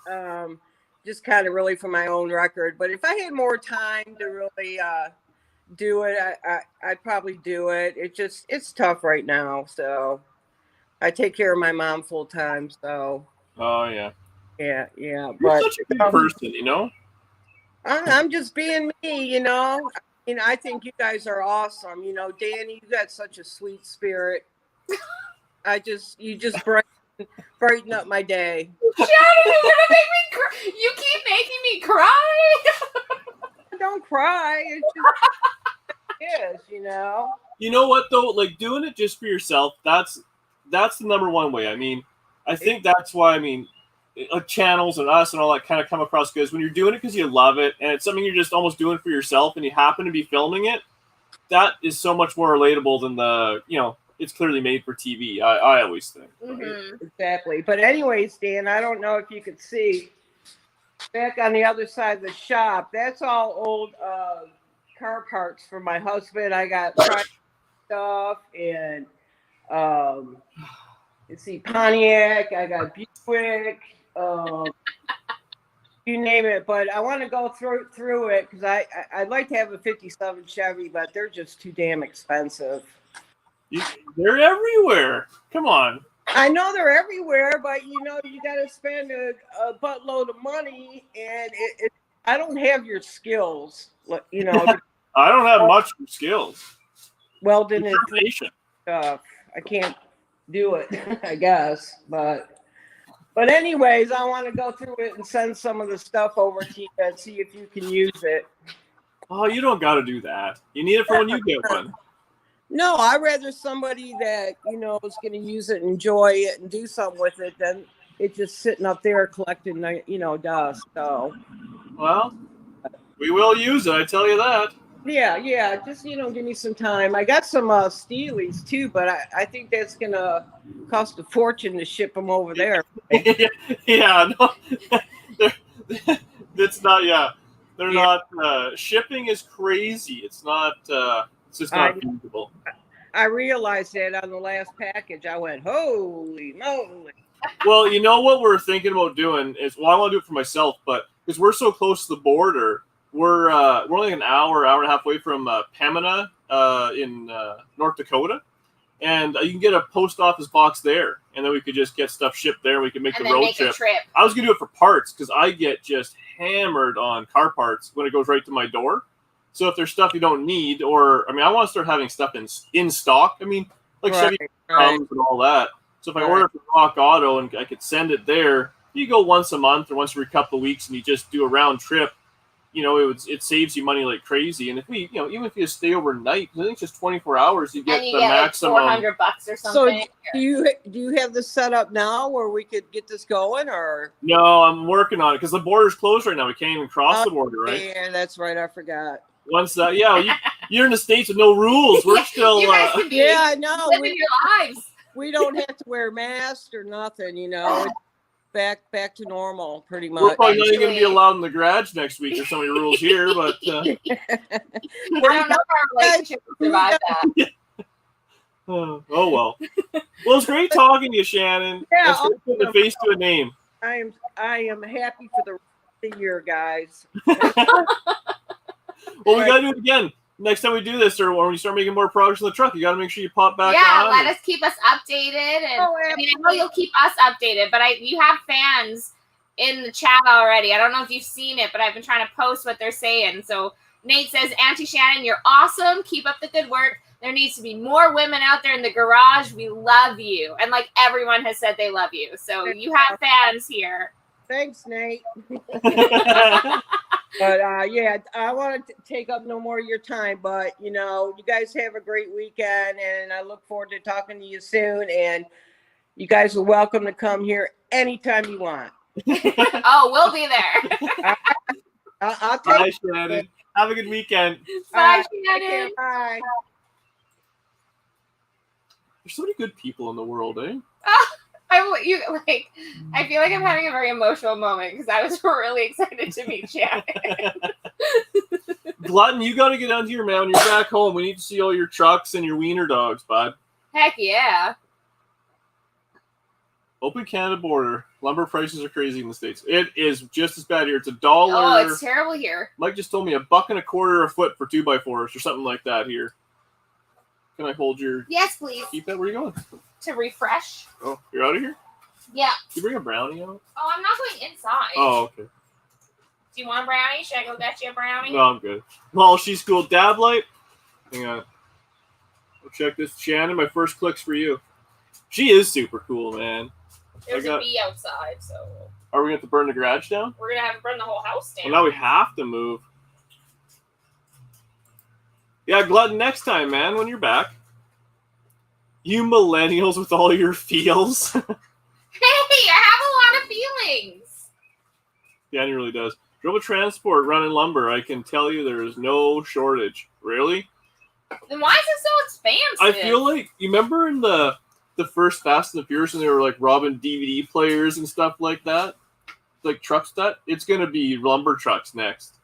video. Just kind of really for my own record. But if I had more time to really do it, I'd probably do it. It's tough right now. So I take care of my mom full time. So. Oh yeah. Yeah. You're But such a good person, you know. I'm just being me, you know. I mean, I think you guys are awesome. You know, Danny, you got such a sweet spirit. You just brighten up my day. Shannon, you're gonna make me cry. You keep making me cry. Don't cry. It's just it is, you know. You know what though? Like doing it just for yourself. That's the number one way. I mean, I think that's why. I mean, channels and us and all that kind of come across because when you're doing it because you love it and it's something you're just almost doing for yourself and you happen to be filming it, that is so much more relatable than it's clearly made for TV. I always think. Mm-hmm. Exactly. But anyways, Dan, I don't know if you could see back on the other side of the shop. That's all old car parts for my husband. I got stuff and let's see, Pontiac. I got Buick. You name it, but I want to go through it because I'd like to have a 57 Chevy, but they're just too damn expensive. They're everywhere. Come on. I know they're everywhere, but you know you got to spend a buttload of money, and I don't have your skills. You know, I don't have much skills. Welding and stuff. I can't do it, I guess, But anyways, I want to go through it and send some of the stuff over to you and see if you can use it. Oh, you don't got to do that. You need it for when you get one. No, I'd rather somebody that, you know, is going to use it, enjoy it, and do something with it than it just sitting up there collecting, you know, dust. So. Well, we will use it. I tell you that. Yeah. Just, you know, give me some time. I got some Steelies too, but I think that's going to cost a fortune to ship them over there. Yeah, no, it's not. Yeah, they're not. Shipping is crazy. It's not. It's just not feasible. I realized that on the last package. I went, holy moly. Well, you know what we're thinking about doing is, well, I want to do it for myself, but because we're so close to the border, we're only an hour and a half away from Pembina in North Dakota. And you can get a post office box there, and then we could just get stuff shipped there. And we can make the road trip. I was gonna do it for parts because I get just hammered on car parts when it goes right to my door. So if there's stuff you don't need, or I mean, I want to start having stuff in stock. I mean, like Chevy and all that. So if I order from Rock Auto and I could send it there, you go once a month or once every couple of weeks, and you just do a round trip. You know, it saves you money like crazy. And if we, you know, even if you stay overnight, I think it's just 24 hours, you get the maximum. Like $400 or something. So do you have this set up now where we could get this going, or? No, I'm working on it because the border's closed right now. We can't even cross the border, right? Yeah, that's right. I forgot. Once that, you're in the States with no rules. We're still. Yeah, I know. Living your lives. We don't have to wear masks or nothing, you know. Back to normal, pretty much. We're probably not even going to be allowed in the garage next week. There's so many rules here, but I don't know if our relationship will survive that. Oh well. Well, it's great talking to you, Shannon. Yeah, Let's put the face to a name. I am happy for the rest of the year, guys. Well, we gotta do it again. Next time we do this, or when we start making more progress on the truck, you gotta make sure you pop back on. Let us keep us updated. And I mean, I know you'll keep us updated, but you have fans in the chat already. I don't know if you've seen it, but I've been trying to post what they're saying. So Nate says, Auntie Shannon, you're awesome. Keep up the good work. There needs to be more women out there in the garage. We love you. And like everyone has said they love you. So you have fans here. Thanks, Nate. But yeah, I want to take up no more of your time, but you guys have a great weekend, and I look forward to talking to you soon. And you guys are welcome to come here anytime you want. Oh, we'll be there. I'll Bye, Shannon. Have a good weekend. Bye, Shannon. Bye. There's so many good people in the world, eh? I feel like I'm having a very emotional moment because I was really excited to meet Shannon. Glutton, you got to get down here, man. When you're back home, we need to see all your trucks and your wiener dogs, bud. Heck yeah. Open Canada border. Lumber prices are crazy in the States. It is just as bad here. It's $1. Oh, it's terrible here. Mike just told me $1.25 a foot for 2x4s or something like that here. Can I hold your... Yes, please. Keep that. Where are you going? To refresh. Oh, you're out of here? Yeah. Did you bring a brownie out? Oh, I'm not going inside. Oh, okay. Do you want a brownie? Should I go get you a brownie? No, I'm good. Well, she's cool. Dab light. Hang on. I'll check this. Shannon, my first click's for you. She is super cool, man. There's a bee outside, so... Are we going to have to burn the garage down? We're going to have to burn the whole house down. Well, now we have to move. Yeah, Glutton, next time, man, when you're back. You millennials with all your feels. Hey, I have a lot of feelings. Yeah, he really does. Drove a transport running lumber. I can tell you there is no shortage. Really? Then why is it so expensive? I feel like, you remember in the first Fast and the Furious when they were like robbing DVD players and stuff like that? Like trucks that? It's going to be lumber trucks next.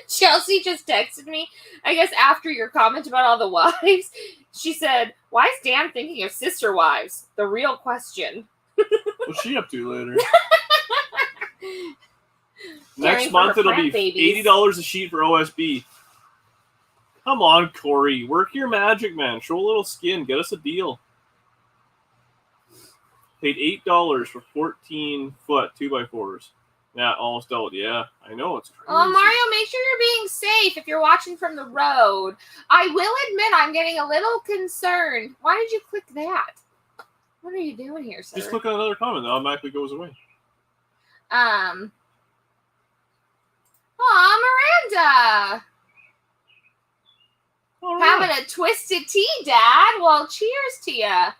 Chelsea just texted me, I guess after your comment about all the wives, she said, why is Dan thinking of sister wives? The real question. What's she up to later? Next month it'll be $80 a sheet for OSB. Come on, Corey. Work your magic, man. Show a little skin. Get us a deal. Paid $8 for 14-foot 2x4s. Yeah, almost doubled. Yeah, I know. It's crazy. Oh, Mario, make sure you're being safe if you're watching from the road. I will admit I'm getting a little concerned. Why did you click that? What are you doing here, sir? Just click on another comment. It automatically goes away. Aw, Miranda. All right. Having a twisted tea, Dad. Well, cheers to you.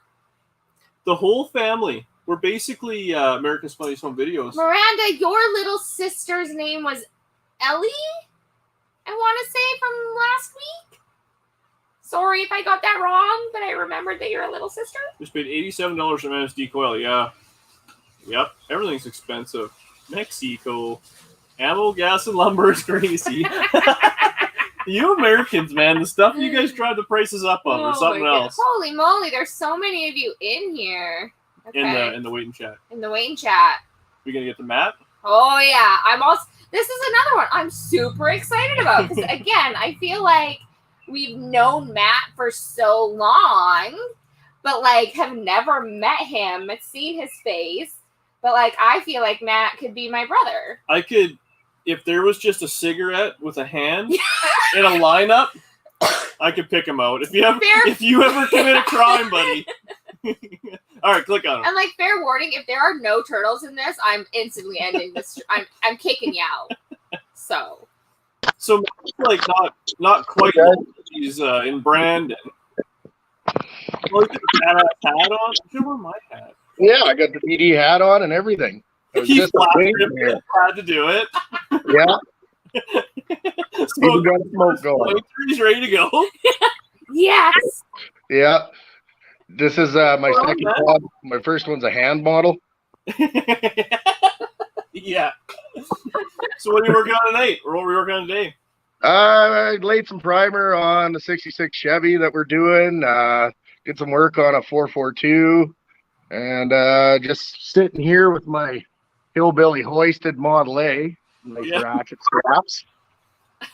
The whole family. We're basically America's Funniest Home Videos. Miranda, your little sister's name was Ellie? I want to say from last week. Sorry if I got that wrong, but I remembered that you're a little sister. Just paid $87 for MSD coil. Yeah. Yep. Everything's expensive. Mexico. Ammo, gas, and lumber is crazy. You Americans, man, the stuff you guys drive the prices up on or something else. Holy moly, there's so many of you in here. Okay. In the waiting chat. In the waiting chat. We gonna get the map? Oh yeah. This is another one I'm super excited about. Because again, I feel like we've known Matt for so long, but like have never met him, seen his face. But like I feel like Matt could be my brother. I could, if there was just a cigarette with a hand in a lineup, I could pick him out. If you ever commit a crime, buddy. All right, click on him. And like fair warning, if there are no turtles in this, I'm instantly ending this. I'm kicking you out. So like not quite. He's in Brandon. Look at the hat on. I should wear my hat. Yeah, I got the PD hat on and everything. He's glad to do it. Yeah. Even got smoke going. He's ready to go. Yes. Yeah. This is my second quad. My first one's a hand model. Yeah. So what are you working on tonight? Or what were we working on today? I laid some primer on the 66 Chevy that we're doing. Did some work on a 442, and just sitting here with my hillbilly hoisted Model A, like ratchet straps.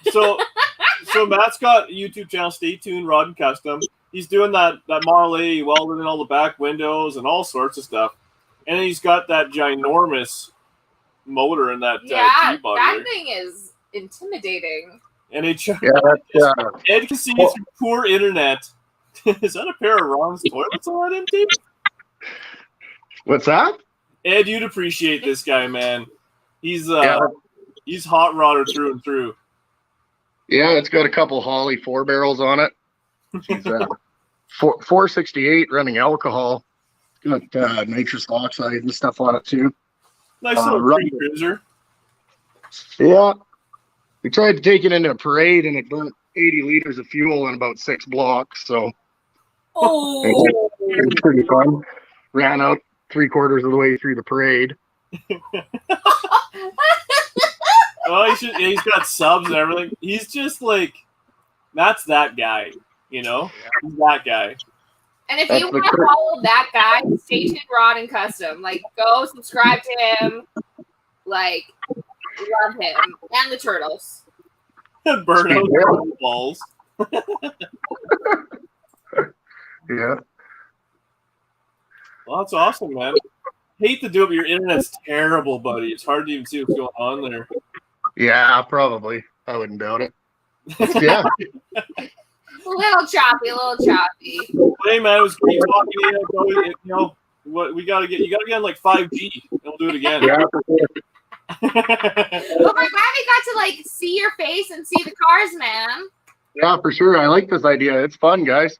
So Matt's got a YouTube channel. Stay tuned, Rod and Custom. He's doing that Model A welding in all the back windows and all sorts of stuff. And then he's got that ginormous motor in that G-body. That thing is intimidating. And Ed can see well, through poor internet. Is that a pair of Ron's toilets on that empty? What's that? Ed, you'd appreciate this guy, man. He's hot rodder through and through. Yeah, it's got a couple Holly 4-barrels on it. She's 468 running alcohol. Got nitrous oxide and stuff on it too. Nice little cruiser. Yeah. We tried to take it into a parade and it burnt 80 liters of fuel in about 6 blocks. So it was pretty fun. Ran out 3/4 of the way through the parade. Oh, he's got subs and everything. He's just like, that's that guy, you know? He's that guy. And if you want to follow that guy, stay tuned, Rod and Custom. Like, go subscribe to him. Like, love him. And the turtles. Burn out balls. Yeah. Well, that's awesome, man. Hate to do it, but your internet's terrible, buddy. It's hard to even see what's going on there. Yeah, probably. I wouldn't doubt it. Yeah. A little choppy. Hey, man, it was great talking to you. You know, what you gotta get on like 5G. And we'll do it again. Yeah, for sure. Well, we're glad we got to like see your face and see the cars, man. Yeah, for sure. I like this idea. It's fun, guys.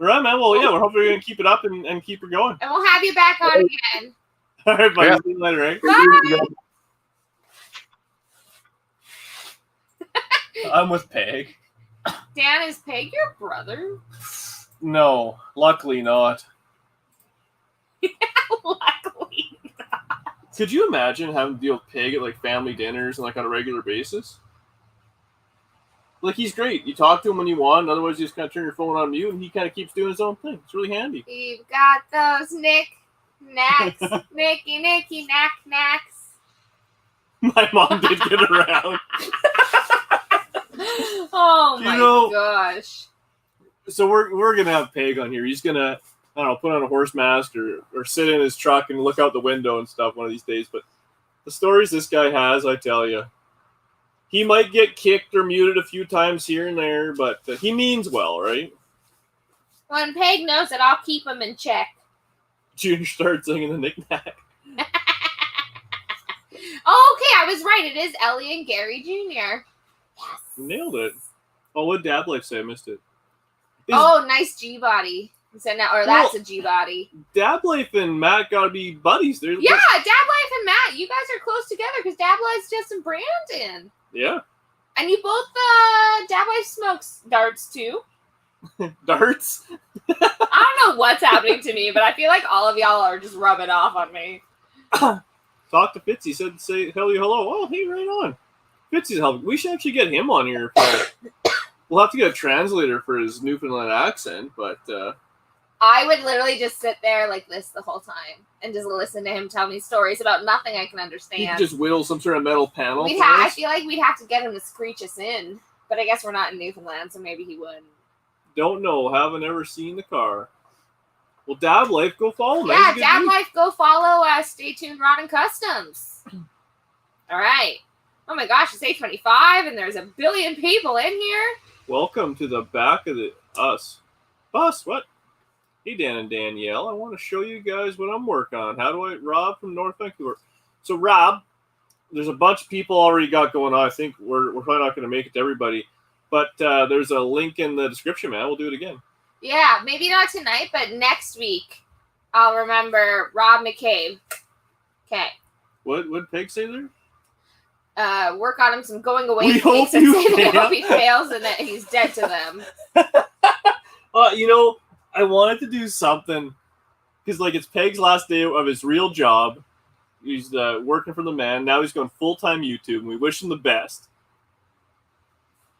All right, man. Well, yeah, we're hopefully going to keep it up and keep her going. And we'll have you back on again. All right, buddy. Yeah. See you later, right? Bye. I'm with Peg. Dan, is Peg your brother? No, luckily not. Luckily. Could you imagine having to deal with Peg at like family dinners and like on a regular basis? Like, he's great. You talk to him when you want. Otherwise, you just kind of turn your phone on mute, and he kind of keeps doing his own thing. It's really handy. You've got those knick-knacks. Nicky, knack-knacks. My mom did get around. Oh, my gosh. So we're going to have Peg on here. He's going to, I don't know, put on a horse mask or sit in his truck and look out the window and stuff one of these days. But the stories this guy has, I tell you. He might get kicked or muted a few times here and there, but he means well, right? When Peg knows it, I'll keep him in check. Junior started singing the knick-knack. Oh, okay, I was right. It is Ellie and Gary Jr. Yes. Nailed it. Oh, what did Dad Life say? I missed it. Nice G-body. That's a G-body. Dad Life and Matt got to be buddies. Dad Life and Matt, you guys are close together because Dad Life's Justin Brandon. Yeah. And you both, Dad Life smokes darts too. Darts? I don't know what's happening to me, but I feel like all of y'all are just rubbing off on me. Talk to Fitzy. Said say hello. Oh, hey, right on. Fitzy's helping. We should actually get him on here. We'll have to get a translator for his Newfoundland accent, but... I would literally just sit there like this the whole time and just listen to him tell me stories about nothing I can understand. He could just whittle some sort of metal panel. I feel like we'd have to get him to screech us in, but I guess we're not in Newfoundland, so maybe he wouldn't. Don't know. Haven't ever seen the car. Well, Dad Life, go follow him. Yeah, Dad Life, go follow us. Stay tuned, Rod and Customs. All right. Oh my gosh, it's 8:25 and there's a billion people in here. Welcome to the back of the us. Bus, what? Hey, Dan and Danielle, I want to show you guys what I'm working on. Rob from North Vancouver. So, Rob, there's a bunch of people already got going on. I think we're probably not going to make it to everybody. But there's a link in the description, man. We'll do it again. Yeah, maybe not tonight, but next week I'll remember Rob McCabe. Okay. What did Peg say there? Work on him some going away. We hope he fails and that he's dead to them. I wanted to do something because, like, it's Peg's last day of his real job. He's working for the man. Now he's going full-time YouTube, and we wish him the best.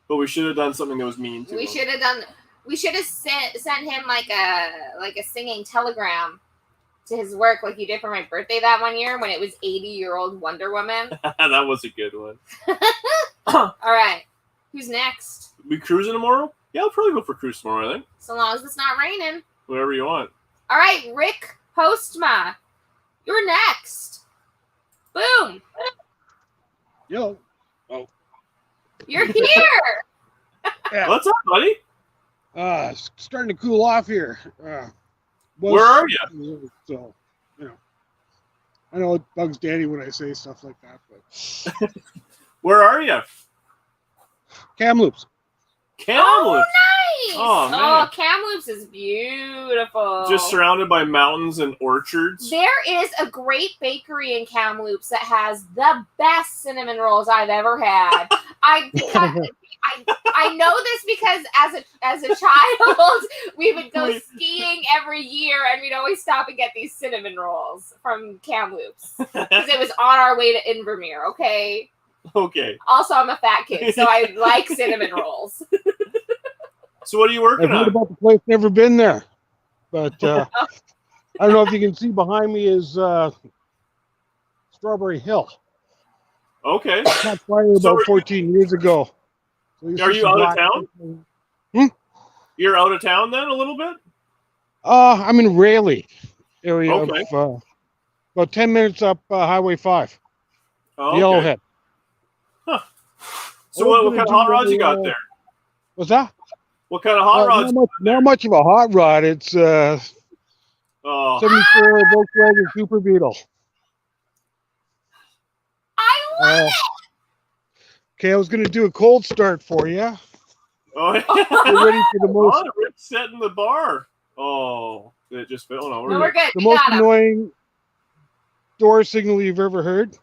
But we should have done something that was mean to him. We should have sent him like a singing telegram to his work, like you did for my birthday that one year when it was 80-year-old Wonder Woman. That was a good one. All right, who's next? We cruising tomorrow? Yeah, I'll probably go for cruise tomorrow. I think. So long as it's not raining. Whatever you want. All right, Rick Postma, you're next. Boom. Yo. Oh. You're here. Yeah. What's up, buddy? It's starting to cool off here. Where are you? So, I know it bugs Danny when I say stuff like that, but Where are you? Kamloops. Kamloops. Nice. Oh, man. Kamloops is beautiful. Just surrounded by mountains and orchards. There is a great bakery in Kamloops that has the best cinnamon rolls I've ever had. I know this because as a child, we would go skiing every year, and we'd always stop and get these cinnamon rolls from Kamloops because it was on our way to Invermere. Okay. Okay. Also, I'm a fat kid, so I like cinnamon rolls. So what are you working I've heard on? about the place, never been there. But I don't know if you can see behind me is Strawberry Hill. Okay. Caught fire about 14 years ago. So Are you out of town? You're out of town then a little bit? I'm in Raleigh area Okay. of about 10 minutes up Highway 5. Oh, okay. Yellowhead. Huh. So what kind of hot rods you got there? What's that? What kind of hot rods? Not much of a hot rod. It's 74 Volkswagen Super Beetle. I love it. Okay, I was going to do a cold start for you. Oh, Get ready for the most. Oh, Rick's setting the bar. Oh, it just fell. Oh, no, No, we're good. The We most got 'em. annoying door signal you've ever heard.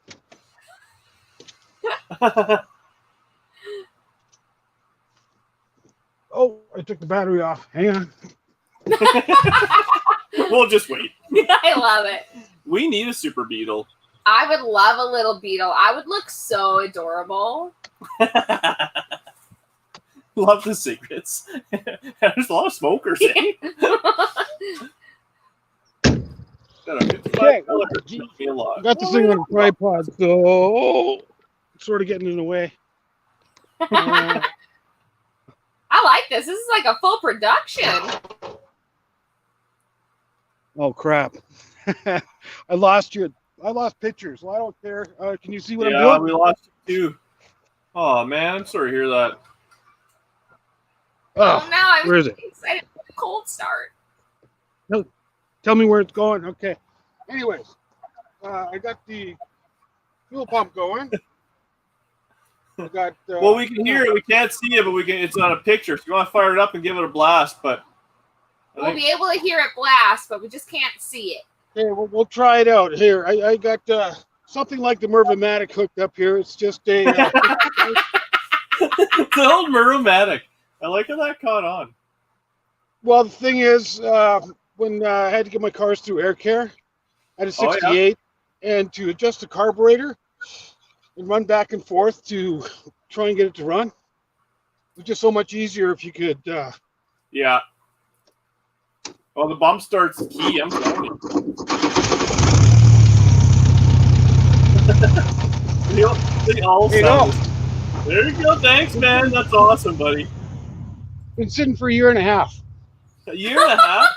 Oh, I took the battery off. Hang on. We'll just wait. I love it. We need a super beetle. I would love a little beetle. I would look so adorable. Love the secrets. There's a lot of smokers. Eh? Okay. Me a lot. I got this thing on a tripod, so it's sort of getting in the way. I like this. This is like a full production. Oh crap! I lost pictures. Well, I don't care. Can you see what I'm Yeah, doing? we lost you too. Oh man, I'm sorry to hear that. Oh, now I'm where is it? excited for the cold start. Tell me where it's going. Okay. Anyways, I got the fuel pump going. I got. Well, we can hear it. We can't see it, but we can. It's on a picture. So you want to fire it up and give it a blast, but We'll be able to hear it blast, but we just can't see it. Okay, we'll try it out. Here, I got something like the Mervomatic hooked up here. It's just a. the old Mervomatic. I like how that caught on. Well, the thing is, when I had to get my cars through air care, I had a 68, and to adjust the carburetor and run back and forth to try and get it to run, it was just so much easier if you could. Yeah. Well, the bump start's key. I'm telling you. They all sound. There you go. Thanks, man. That's awesome, buddy. Been sitting for a year and a half. A year and a half?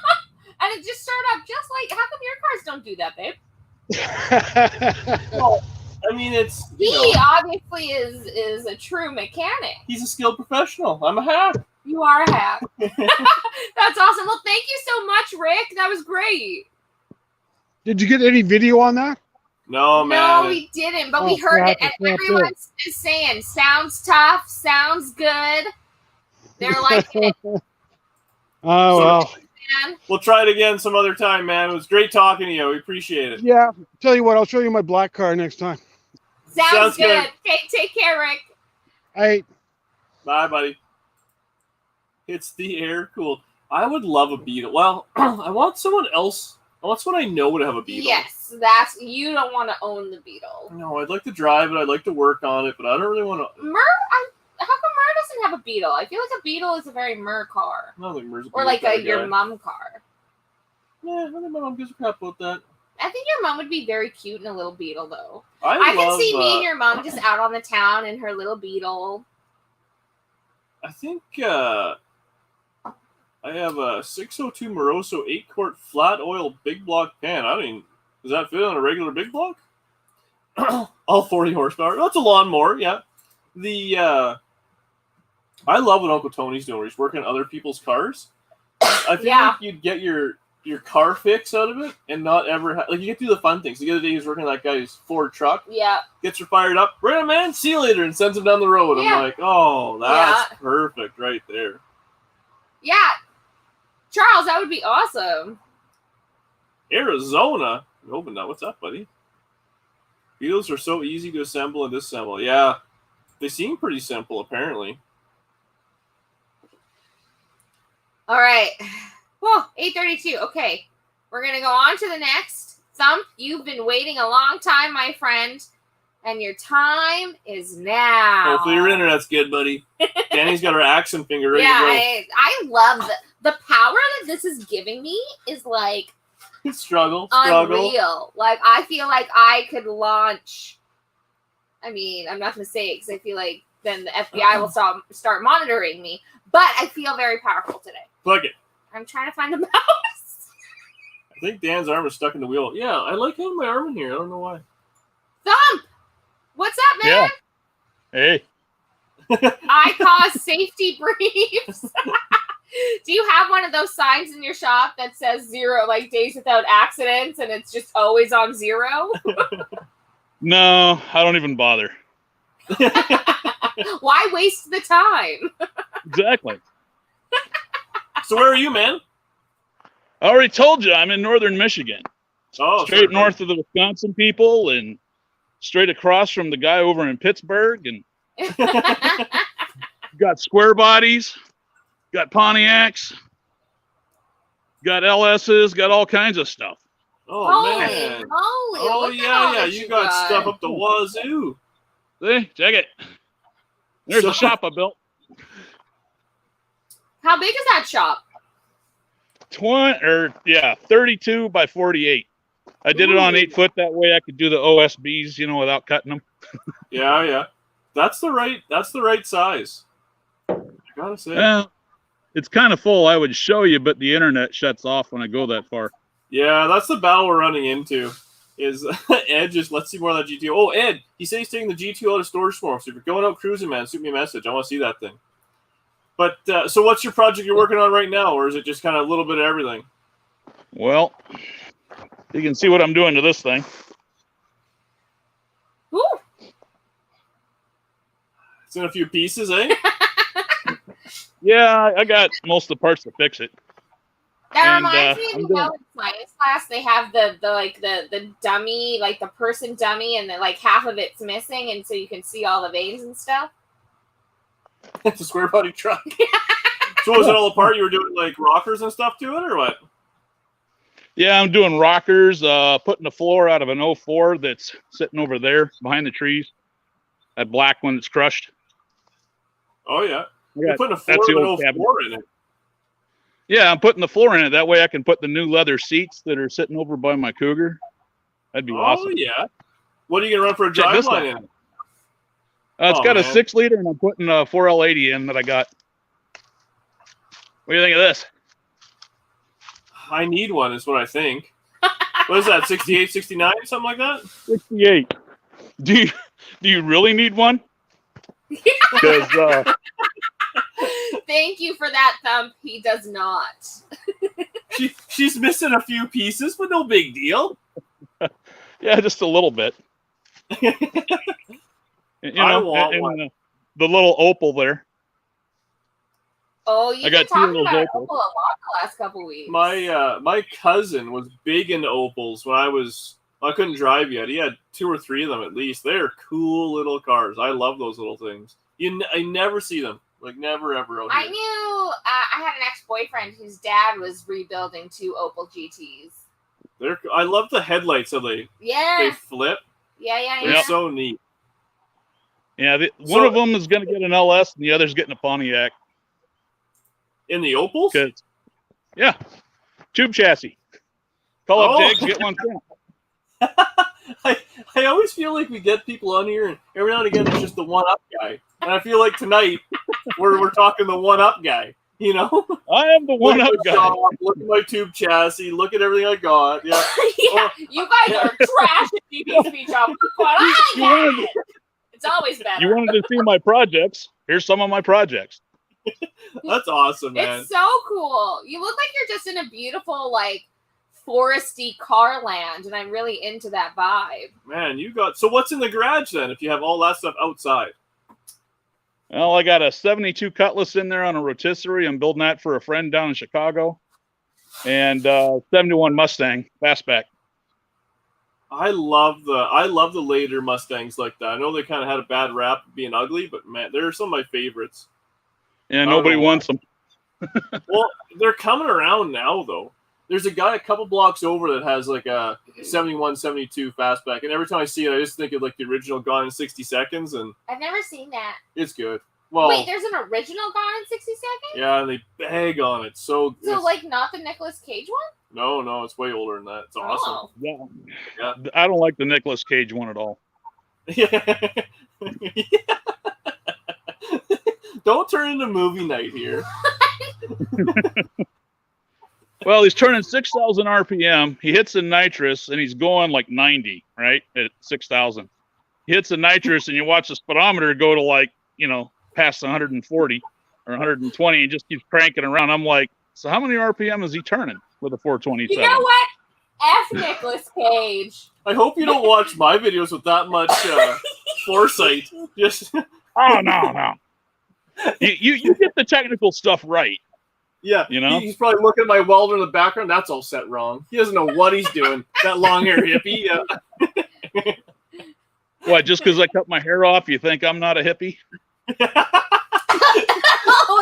And it just started up just like, how come your cars don't do that, babe? Well, I mean, it's. He obviously is a true mechanic. He's a skilled professional. I'm a hack. You are a hack. That's awesome. Well, thank you so much, Rick. That was great. Did you get any video on that? No, man. No, we didn't, but we heard it, and everyone is saying, sounds tough, sounds good. They're liking it. Oh, well. We'll try it again some other time, man. It was great talking to you. We appreciate it. Yeah. Tell you what, I'll show you my black car next time. Sounds good. Okay, take care, Rick. Hey. Bye, buddy. It's the air cooled. I would love a Beetle. Well, I want someone else. I want someone I know to have a Beetle. Yes, you don't want to own the Beetle. No, I'd like to drive it. I'd like to work on it, but I don't really want to. How come Mur doesn't have a Beetle. I feel like a Beetle is a very mer car. I don't think Mer's a Or like your mom car. Yeah, I think my mom gives a crap about that. I think your mom would be very cute in a little Beetle, though. I can see me and your mom just out on the town in her little Beetle. I think I have a 602 Moroso 8-quart flat oil big block pan. I mean, does that fit on a regular big block? All 40 horsepower. That's a lawnmower, yeah. I love what Uncle Tony's doing, where he's working on other people's cars. I feel like you'd get your car fix out of it and not ever like you get to do the fun things. The other day he was working on that guy's Ford truck. Yeah. Gets her fired up. Right, man. See you later, and sends him down the road. Yeah. I'm like, oh, that's perfect right there. Yeah. Charles, that would be awesome. Arizona. Open that. What's up, buddy? Beetles are so easy to assemble and disassemble. Yeah. They seem pretty simple, apparently. All right. Whoa, 8:32. Okay. We're going to go on to the next. Thump, you've been waiting a long time, my friend. And your time is now. Hopefully your internet's good, buddy. Danny's got her action finger ready to go. I love the power that this is giving me is like struggle. Unreal. Like, I feel like I could launch. I mean, I'm not going to say it because I feel like then the FBI will start monitoring me. But I feel very powerful today. Plug it. I'm trying to find the mouse. I think Dan's arm is stuck in the wheel. Yeah, I like having my arm in here. I don't know why. Thump! What's up, man? Yeah. Hey. I cause safety briefs. Do you have one of those signs in your shop that says 0, like days without accidents, and it's just always on 0? No, I don't even bother. Why waste the time? Exactly. So where are you, man? I already told you I'm in northern Michigan. Straight north of the Wisconsin people and straight across from the guy over in Pittsburgh. And got square bodies, got Pontiacs, got LSs, got all kinds of stuff. Oh, man. Holy, oh, yeah. You got stuff up the wazoo. See? Check it. There's a shop I built. How big is that shop? 32 by 48. I did it on 8 foot. That way I could do the OSBs, without cutting them. Yeah. That's the right size. I gotta say. It's kind of full. I would show you, but the internet shuts off when I go that far. Yeah, that's the battle we're running into. Is Ed just let's see more of that GTO. Oh, Ed, he said he's taking the GTO out of storage tomorrow. So if you're going out cruising, man, shoot me a message. I want to see that thing. But so what's your project you're working on right now, or is it just kind of a little bit of everything? Well, you can see what I'm doing to this thing. Ooh. It's in a few pieces, eh? Yeah, I got most of the parts to fix it. That reminds me of the science class. They have the dummy, like the person dummy, and then like half of it's missing, and so you can see all the veins and stuff. It's a square body truck. So was it all apart? You were doing like rockers and stuff to it, or what? Yeah, I'm doing rockers, putting the floor out of an 04 that's sitting over there behind the trees. That black one that's crushed. Oh, yeah. You're putting a floor of an 04 in it. Yeah, I'm putting the floor in it. That way I can put the new leather seats that are sitting over by my Cougar. That'd be awesome. Oh, yeah. What are you going to run for a driveline in? It's got a 6-liter, and I'm putting a 4L80 in that I got. What do you think of this? I need one, is what I think. What is that, 68, 69, something like that? 68. Do you really need one? Because thank you for that, Thump. He does not. She's missing a few pieces, but no big deal. Yeah, just a little bit. I want one. The little Opal there. Oh, you've been talking about Opal a lot the last couple weeks. My cousin was big into Opals when I couldn't drive yet. He had 2 or 3 of them at least. They're cool little cars. I love those little things. I never see them. Like, never, ever out here. I knew I had an ex-boyfriend whose dad was rebuilding 2 Opal GTs. I love the headlights. How they flip. Yeah. They're so neat. Yeah, one of them is going to get an LS, and the other's getting a Pontiac. In the Opals? Yeah, tube chassis. Call up Jake, get one thing. I always feel like we get people on here, and every now and again it's just the one-up guy. And I feel like tonight we're talking the one-up guy. You know, I am the one-up guy. Look at my tube chassis. Look at everything I got. Yeah, you guys are trash at GP Speed Shop. Look what I got. It's always better. You wanted to see my projects? Here's some of my projects. That's awesome, man. It's so cool. You look like you're just in a beautiful, like, foresty car land, and I'm really into that vibe. Man, you got... So what's in the garage, then, if you have all that stuff outside? Well, I got a 72 Cutlass in there on a rotisserie. I'm building that for a friend down in Chicago. And 71 Mustang fastback. I love the later Mustangs like that. I know they kind of had a bad rap being ugly, but man, they're some of my favorites. Yeah, nobody wants them. Well, they're coming around now, though. There's a guy a couple blocks over that has like a 71, 72 fastback, and every time I see it, I just think of like the original Gone in 60 Seconds, and I've never seen that. it's good. Well, wait, there's an original Gone in 60 Seconds? Yeah, and they bag on it. So like not the Nicolas Cage one? No, it's way older than that. It's awesome. Oh. Yeah. I don't like the Nicolas Cage one at all. Yeah. Don't turn into movie night here. Well, he's turning 6,000 RPM. He hits the nitrous, and he's going like 90, right, at 6,000. He hits the nitrous, and you watch the speedometer go to like, past 140 or 120, and just keeps cranking around. I'm like, so how many RPM is he turning with a 427? You know what? F Nicolas Cage. I hope you don't watch my videos with that much foresight. Just oh no. You get the technical stuff right. Yeah, he's probably looking at my welder in the background. That's all set wrong. He doesn't know what he's doing. That long hair hippie. Yeah. What? Just because I cut my hair off, you think I'm not a hippie? Oh,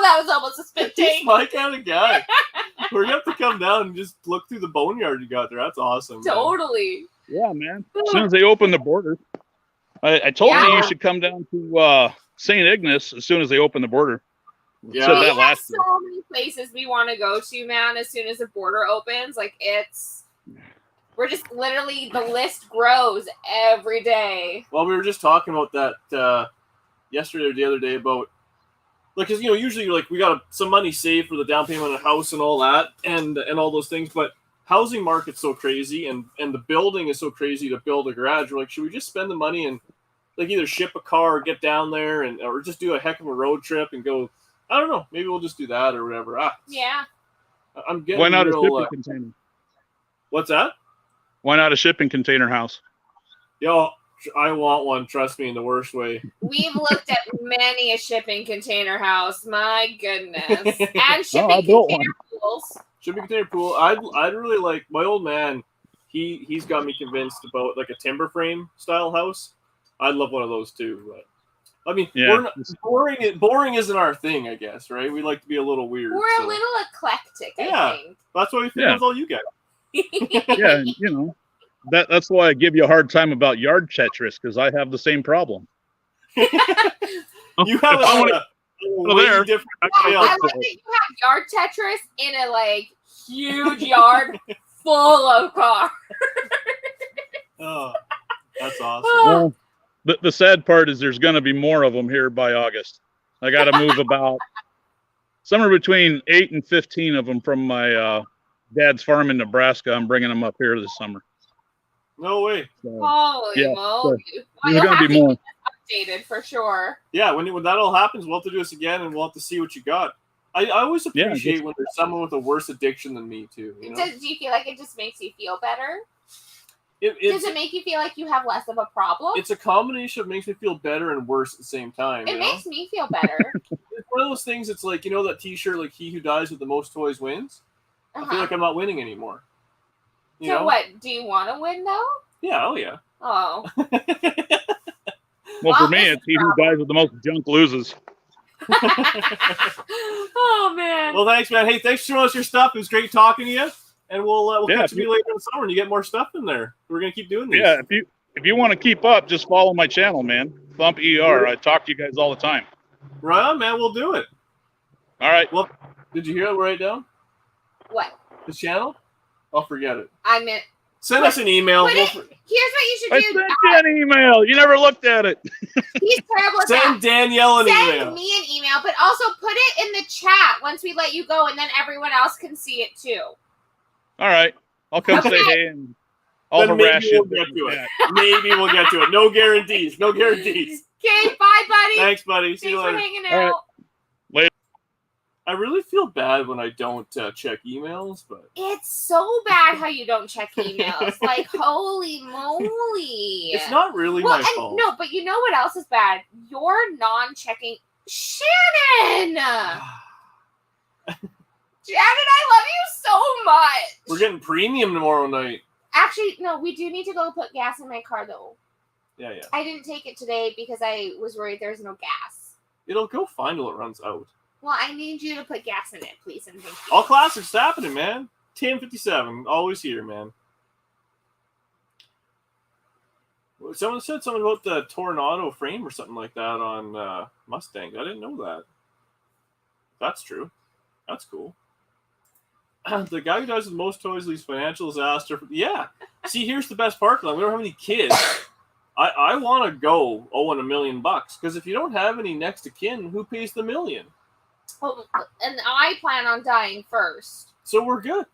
that was almost a spit take. He's my kind of guy. Where you have to come down and just look through the boneyard you got there. That's awesome. Totally. Man. Yeah, man. As soon as they open the border, I told you should come down to St. Ignace as soon as they open the border. Yeah, we have so many places we want to go to, man. As soon as the border opens, we're just literally, the list grows every day. Well, we were just talking about that yesterday or the other day about, because usually we got some money saved for the down payment on a house and all that, and all those things, but housing market's so crazy, and the building is so crazy to build a garage. We're like, should we just spend the money and either ship a car or get down there or just do a heck of a road trip and go? I don't know. Maybe we'll just do that or whatever. Yeah. I'm getting. Why not a shipping container? What's that? Why not a shipping container house? Yo, I want one. Trust me, in the worst way. We've looked at many a shipping container house. My goodness. And shipping container pools. Shipping container pool. I'd really like my old man. He's got me convinced about like a timber frame style house. I'd love one of those too. But I mean, boring isn't our thing, I guess, right? We like to be a little weird. We're a little eclectic, I think. That's why we think that's all you get. Yeah, that's why I give you a hard time about yard Tetris, because I have the same problem. You have a way different. I like that you have yard Tetris in a huge yard full of cars. Oh, that's awesome. Well, the sad part is there's going to be more of them here by August. I got to move about somewhere between 8 and 15 of them from my dad's farm in Nebraska. I'm bringing them up here this summer. No way. So, holy moly. There's going to be more. Updated for sure. Yeah, when that all happens, we'll have to do this again, and we'll have to see what you got. I always appreciate when there's someone with a worse addiction than me, too. Do you feel like it just makes you feel better? Does it make you feel like you have less of a problem? It's a combination of makes me feel better and worse at the same time. It makes me feel better. It's one of those things. It's like, that T-shirt, like he who dies with the most toys wins. I feel like I'm not winning anymore. So what? Do you want to win though? Yeah. Oh yeah. Oh. Well, for me, it's he who dies with the most junk loses. Oh man. Well, thanks, man. Hey, thanks for showing us your stuff. It was great talking to you. And we'll catch you later in the summer and you get more stuff in there. We're gonna keep doing these. Yeah, if you want to keep up, just follow my channel, man. Thump ER. I talk to you guys all the time. Right on, man. We'll do it. All right. Well, did you hear it? Write it down? What? The channel? I'll forget it. I meant. Send us an email. Here's what you should I do. sent you an email. You never looked at it. He's terrible at Send that. Danielle an email. Send me an email, but also put it in the chat once we let you go, and then everyone else can see it too. All right. I'll come say hey and I'll Then harass maybe you. we'll get to it. Maybe we'll get to it. No guarantees. No guarantees. Okay, bye, buddy. Thanks, buddy. See you Thanks for later. hanging All right. out. I really feel bad when I don't check emails, but It's so bad how you don't check emails. Like, holy moly. it's not really my fault. No, but you know what else is bad? You're non-checking. Shannon! Shannon, I love you so much. We're getting premium tomorrow night. Actually, no, we do need to go put gas in my car, though. Yeah. I didn't take it today because I was worried there's no gas. It'll go fine till it runs out. Well, I need you to put gas in it, please, and thank you. All classics happening, man. 10:57, always here, man. Someone said something about the Tornado frame or something like that on Mustang. I didn't know that. That's true. That's cool. The guy who does the most toys leaves financial disaster. Yeah. See, here's the best part. We don't have any kids. I want to go owing $1 million because if you don't have any next of kin, who pays the $1 million? Oh, and I plan on dying first. So we're good.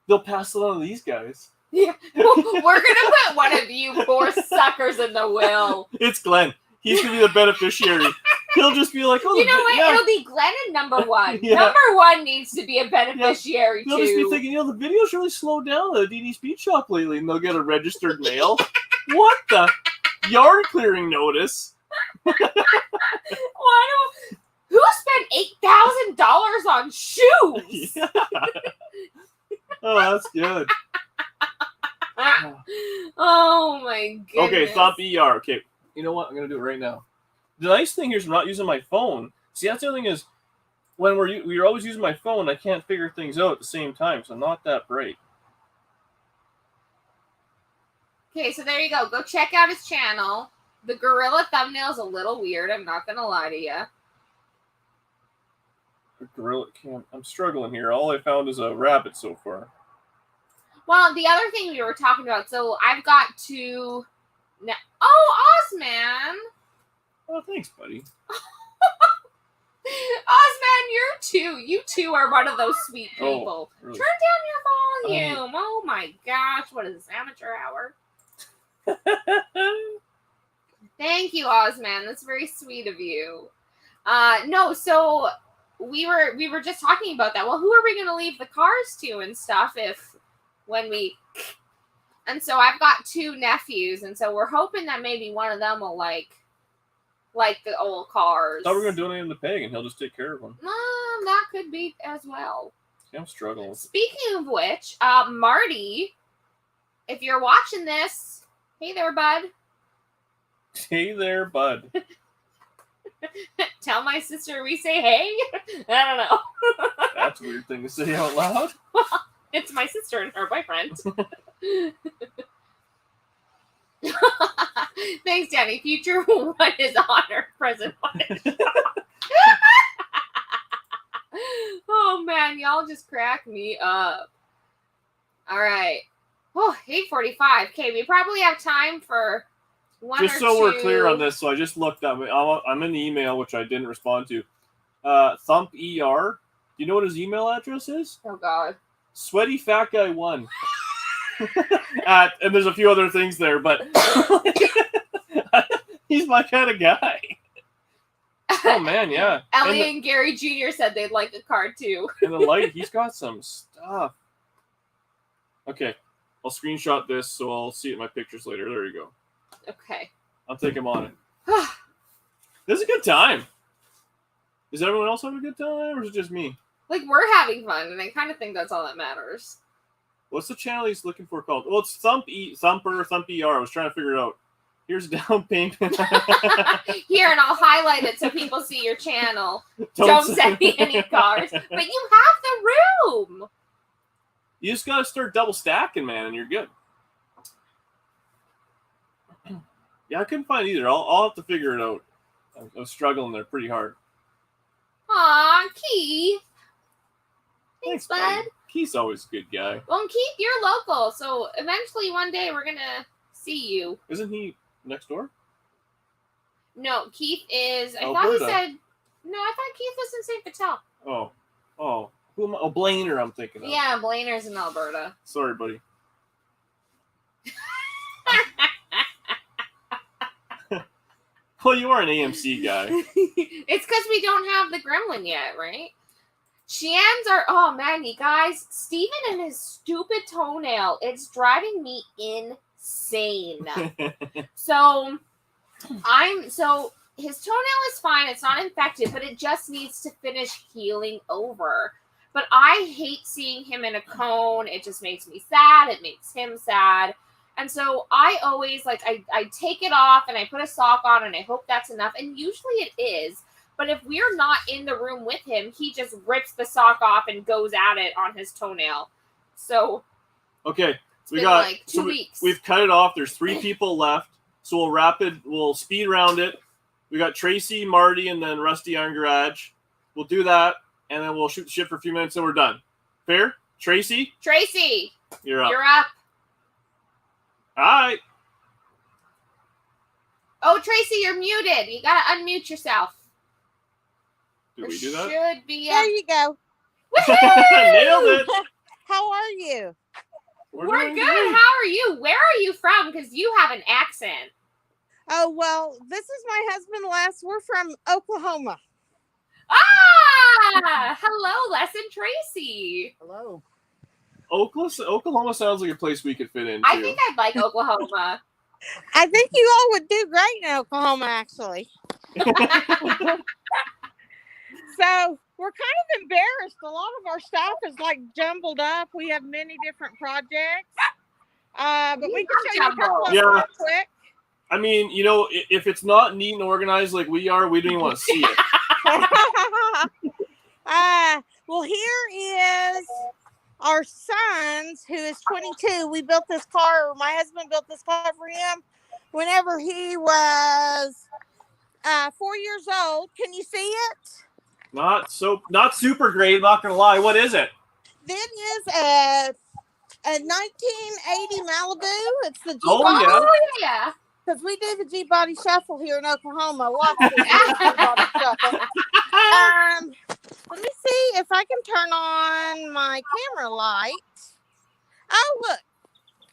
They'll pass it on to these guys. Yeah, we're gonna put one of you poor suckers in the will. It's Glenn. He's gonna be the beneficiary. He'll just be like, "Oh, you know what? Yeah. It'll be Glenn and number one. Yeah. Number one needs to be a beneficiary They'll just be too. thinking, the video's really slowed down at the DD Speed Shop lately, and they'll get a registered mail. What the yard clearing notice? Who spent $8,000 on shoes? Yeah. Oh, that's good. Oh my goodness. Okay, Thump ER. Okay, you know what? I'm gonna do it right now. The nice thing here is I'm not using my phone. See, that's the other thing is when we're always using my phone, I can't figure things out at the same time, so I'm not that bright. Okay, so there you go. Go check out his channel. The gorilla thumbnail is a little weird. I'm not gonna lie to you. The gorilla cam. I'm struggling here. All I found is a rabbit so far. Well, the other thing we were talking about, so I've got to... Oh, Ozman! Oh, thanks, buddy. Ozman, you two are one of those sweet people. Really? Turn down your volume. Oh my gosh, what is this, amateur hour? Thank you, Ozman. That's very sweet of you. No, so we were just talking about that. Well, who are we going to leave the cars to and stuff and so I've got 2 nephews, and so we're hoping that maybe one of them will like the old cars. I thought we were going to donate him to Peg, and he'll just take care of them. That could be as well. See, I'm struggling. Speaking of which, Marty, if you're watching this, hey there, bud. Hey there, bud. Tell my sister we say hey. I don't know. That's a weird thing to say out loud. It's my sister and her boyfriend. Thanks, Danny. Future one is honor. Present one is Oh, man. Y'all just crack me up. All right. Oh, 8:45. Okay, we probably have time for one just or so two. we're clear on this, so I just looked up. I'm in the email, which I didn't respond to. Thump ER. Do you know what his email address is? Oh, God. Sweaty Fat Guy 1. And there's a few other things there, but he's my kind of guy. Oh, man, yeah. Ellie and Gary Jr. said they'd like a card, too. And the light, he's got some stuff. Okay, I'll screenshot this so I'll see it in my pictures later. There you go. Okay. I'll take him on it. This is a good time. Is everyone else having a good time, or is it just me? Like, we're having fun, and I kind of think that's all that matters. What's the channel he's looking for called? Well, it's Thump ER. I was trying to figure it out. Here's a down payment. Here, and I'll highlight it so people see your channel. Don't send me any cards. But you have the room. You just got to start double stacking, man, and you're good. Yeah, I couldn't find either. I'll have to figure it out. I was struggling there pretty hard. Aw, Keith. Thanks, bud. Buddy. Keith's always a good guy. Well, Keith, you're local, so eventually one day we're gonna see you. Isn't he next door? No, Keith is. I Alberta. thought he said. No, I thought Keith was in St. Vital. Oh. Who am I? Oh, Blainer, I'm thinking of. Yeah, Blainer's in Alberta. Sorry, buddy. Well, you are an AMC guy. It's because we don't have the gremlin yet, right? Shans are, oh man, you guys, Steven and his stupid toenail, it's driving me insane. So his toenail is fine, it's not infected, but it just needs to finish healing over. But I hate seeing him in a cone. It just makes me sad. It makes him sad. And so I always, I take it off and I put a sock on and I hope that's enough. And usually it is. But if we're not in the room with him, he just rips the sock off and goes at it on his toenail. So. Okay. We got like 2 weeks. We've cut it off. There's 3 people left. So we'll speed round it. We got Tracy, Marty, and then Rusty Iron Garage. We'll do that. And then we'll shoot the shit for a few minutes and we're done. Fair? Tracy? Tracy! You're up. You're up. All right. Oh, Tracy, you're muted. You gotta unmute yourself. Do we do that? Should be. There you go. Nailed it. How are you? We're good. How are you? Where are you from? Because you have an accent. Oh, well, this is my husband, Les. We're from Oklahoma. Ah! Hello, Les and Tracy. Hello. Oklahoma sounds like a place we could fit in, I too. think I'd like Oklahoma. I think you all would do great in Oklahoma, actually. So we're kind of embarrassed. A lot of our stuff is jumbled up. We have many different projects. But we can show you a couple of them real quick. I mean, if it's not neat and organized like we are, we don't even want to see it. Well, here is our son's, who is 22. We built this car, or my husband built this car for him whenever he was 4 years old. Can you see it? Not super great, not gonna lie. What is it? This is a 1980 Malibu. It's the G Body. Oh, yeah. Because we do the G Body Shuffle here in Oklahoma. Lots of G Body Shuffle. Let me see if I can turn on my camera light. Oh, look.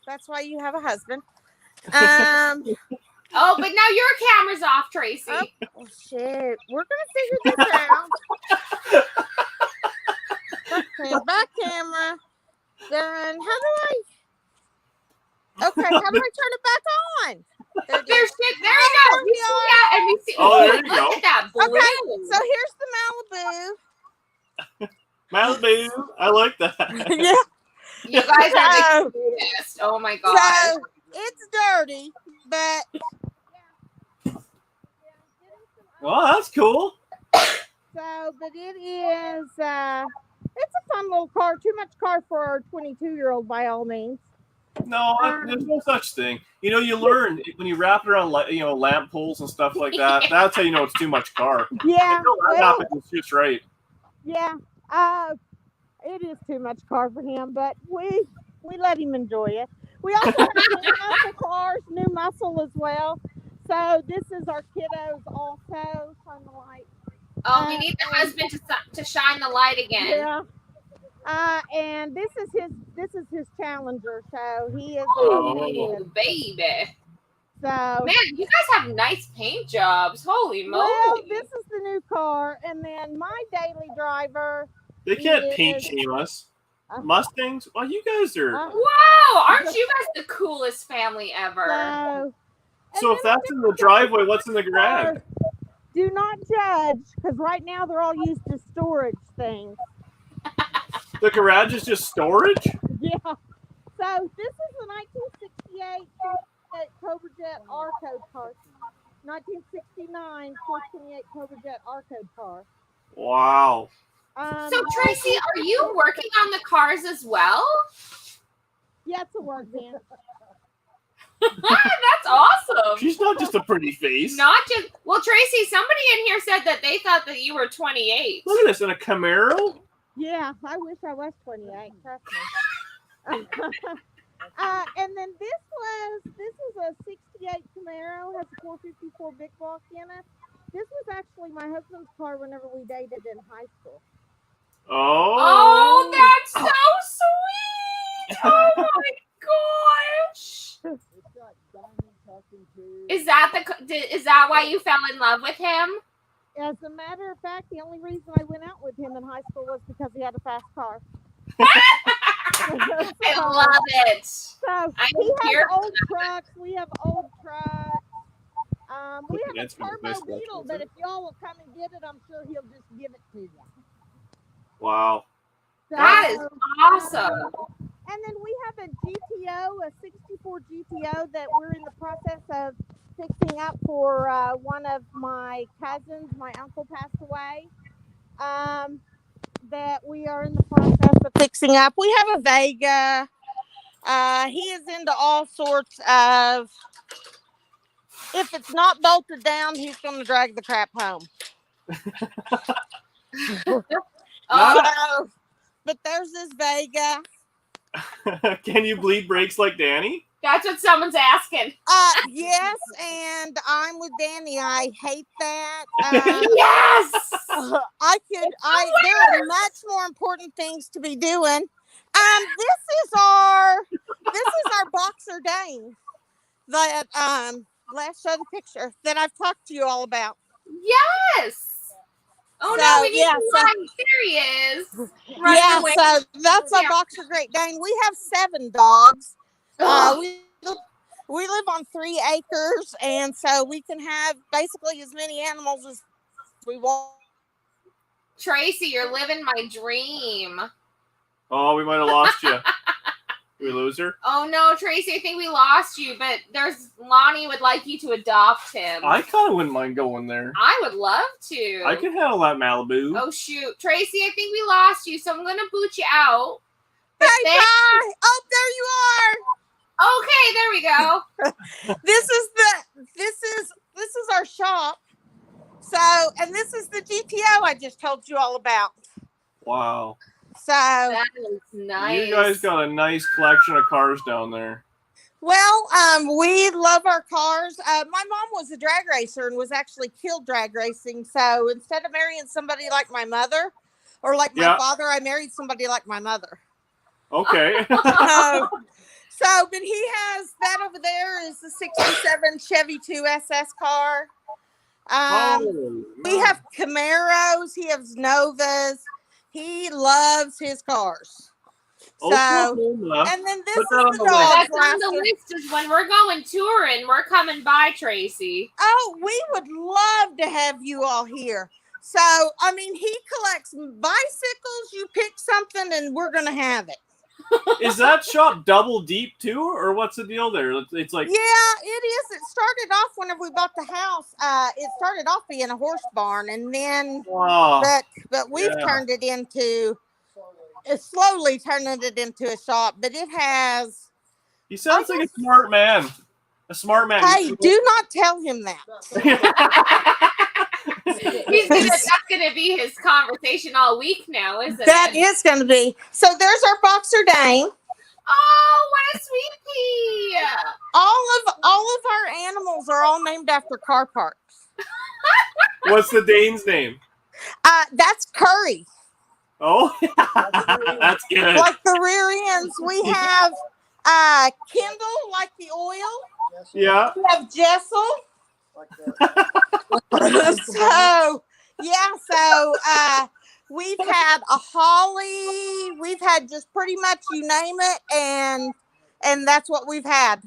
That's why you have a husband. Oh, but now your camera's off, Tracy. Oh, shit. We're going to figure this out. Back camera. Done. Okay, how do I turn it back on? There we go. We see that, and we see. Oh, there you look go. at that blue. Okay, so here's the Malibu. Malibu. I like that. Yeah. You guys are the cutest. Oh my god. So it's dirty, but Oh, that's cool. but it is it's a fun little car. Too much car for a 22-year-old by all means. No, there's no such thing. You learn when you wrap it around, lamp poles and stuff like that. That's how you know it's too much car. Yeah. That happens. It's just right. Yeah. It is too much car for him, but we let him enjoy it. We also have new muscle cars, new muscle as well. So this is our kiddos also. Turn the light. Oh, we need the husband to shine the light again. Yeah. And this is his Challenger. So he is. Oh, baby. So man, you guys have nice paint jobs. Holy moly! Well, this is the new car, and then my daily driver. They can't paint shame us. Mustangs? Well, you guys are. Wow, aren't you guys the coolest family ever? So if that's in the driveway, what's in the garage? Do not judge, because right now they're all used as storage things. The garage is just storage? Yeah. So this is a 1968 Cobra Jet R Code car. 1969 428 Cobra Jet R Code car. Wow. So Tracy, are you working on the cars as well? Yeah, it's a work van. That's awesome. She's not just a pretty face. Not just well, Tracy. Somebody in here said that they thought that you were 28. Look at this in a Camaro. Yeah, I wish I was 28. Trust me. And then this is a 68 Camaro, has a 454 big block in it. This was actually my husband's car whenever we dated in high school. Oh, that's so sweet. Oh my gosh. Is that why you fell in love with him? As a matter of fact, the only reason I went out with him in high school was because he had a fast car. I love it. So he has old trucks. We have old trucks. We have a turbo Beetle that if y'all will come and get it, I'm sure he'll just give it to you. Wow. So, That is awesome. And then we have a GTO, a 64 GTO that we're in the process of fixing up for one of my cousins. My uncle passed away. That we are in the process of fixing up. We have a Vega. He is into all sorts of. If it's not bolted down, he's going to drag the crap home. But there's this Vega. Can you bleed brakes like Danny? That's what someone's asking. Yes, and I'm with Danny. I hate that. Yes. There are much more important things to be doing. This is our Boxer Dane. That let's show the picture that I've talked to you all about. Yes. Oh no, we need to watch. There he is. So that's our Boxer Great Dane. We have 7 dogs. We live on 3 acres, and so we can have basically as many animals as we want. Tracy, you're living my dream. Oh, we might have lost you. Did we lose her? Oh no, Tracy, I think we lost you, but Lonnie would like you to adopt him. I kind of wouldn't mind going there. I would love to. I can handle that Malibu. Oh shoot. Tracy, I think we lost you, so I'm gonna boot you out. Bye. Oh, there you are. Okay, there we go. This is our shop. So, and this is the GTO I just told you all about. Wow. So that is nice. You guys got a nice collection of cars down there. Well, we love our cars. My mom was a drag racer and was actually killed drag racing. So instead of marrying somebody like my mother or like my father, I married somebody like my mother. Okay. But he has that over there is the 67 Chevy 2 SS car. We have Camaros. He has Novas. He loves his cars. So, and then this is the dog. That's on the list is when we're going touring. We're coming by, Tracy. Oh, we would love to have you all here. So, I mean, he collects bicycles. You pick something and we're going to have it. Is that shop double deep too, or what's the deal there? It's like it is. It started off whenever we bought the house. It started off being a horse barn, and then but we've turned it into slowly turning it into a shop. But it has. He sounds like a smart man. A smart man. Hey, do not tell him that. That's going to be his conversation all week now, isn't it? That is going to be. So there's our Boxer Dane. Oh, what a sweetie! All of our animals are all named after car parks. What's the Dane's name? That's Curry. Oh, that's good. Like the rear ends, we have Kindle, like the oil. Yeah. We have Jessel. So we've had a Holly, we've had just pretty much you name it, and that's what we've had.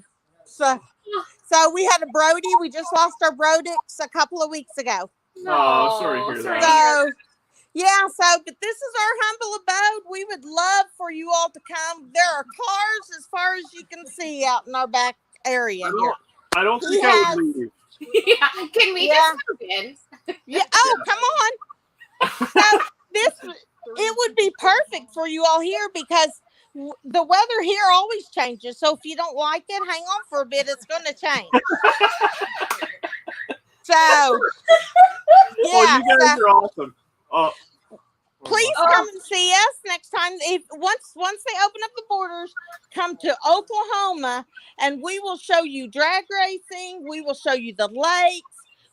So we had a Brody. We just lost our Brodix a couple of weeks ago. Oh, sorry to hear that. But this is our humble abode. We would love for you all to come. There are cars as far as you can see out in our back area here. I don't think I would leave. Yeah. Can we just move in? Yeah. Oh, come on. So it would be perfect for you all here because the weather here always changes. So if you don't like it, hang on for a bit. It's going to change. So, yeah. Oh, you guys are awesome. Oh. Please come and see us next time. If once they open up the borders, come to Oklahoma, and we will show you drag racing. We will show you the lakes.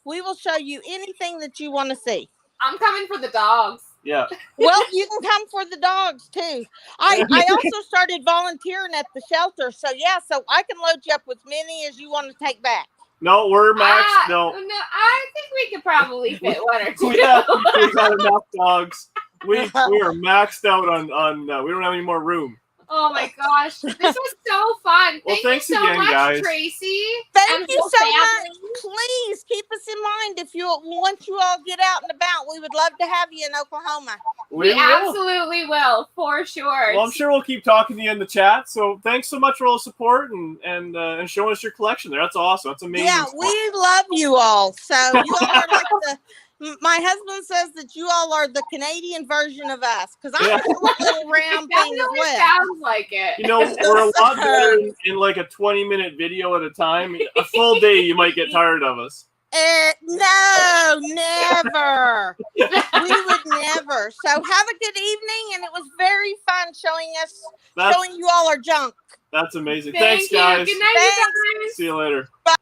We will show you anything that you want to see. I'm coming for the dogs. Yeah. Well, you can come for the dogs too. I also started volunteering at the shelter, so yeah, so I can load you up with many as you want to take back. No, we're maxed. No, I think we could probably fit one or two. we got enough dogs. We are maxed out on we don't have any more room. Oh my gosh, this was so fun. Well, thanks you so again, much, guys. Tracy. Thank you so much. Please keep us in mind once you all get out and about. We would love to have you in Oklahoma. We absolutely will, for sure. Well, I'm sure we'll keep talking to you in the chat. So thanks so much for all the support and showing us your collection there. That's awesome. That's amazing. Yeah, we love you all. So you all are like my husband says that you all are the Canadian version of us, because I'm a little round thing as well. Sounds like it. You know, we're a lot better in like a 20-minute video at a time. A full day, you might get tired of us. No, never. We would never. So have a good evening, and it was very fun showing you all our junk. That's amazing. Thanks, guys. Good night, you guys. See you later. Bye.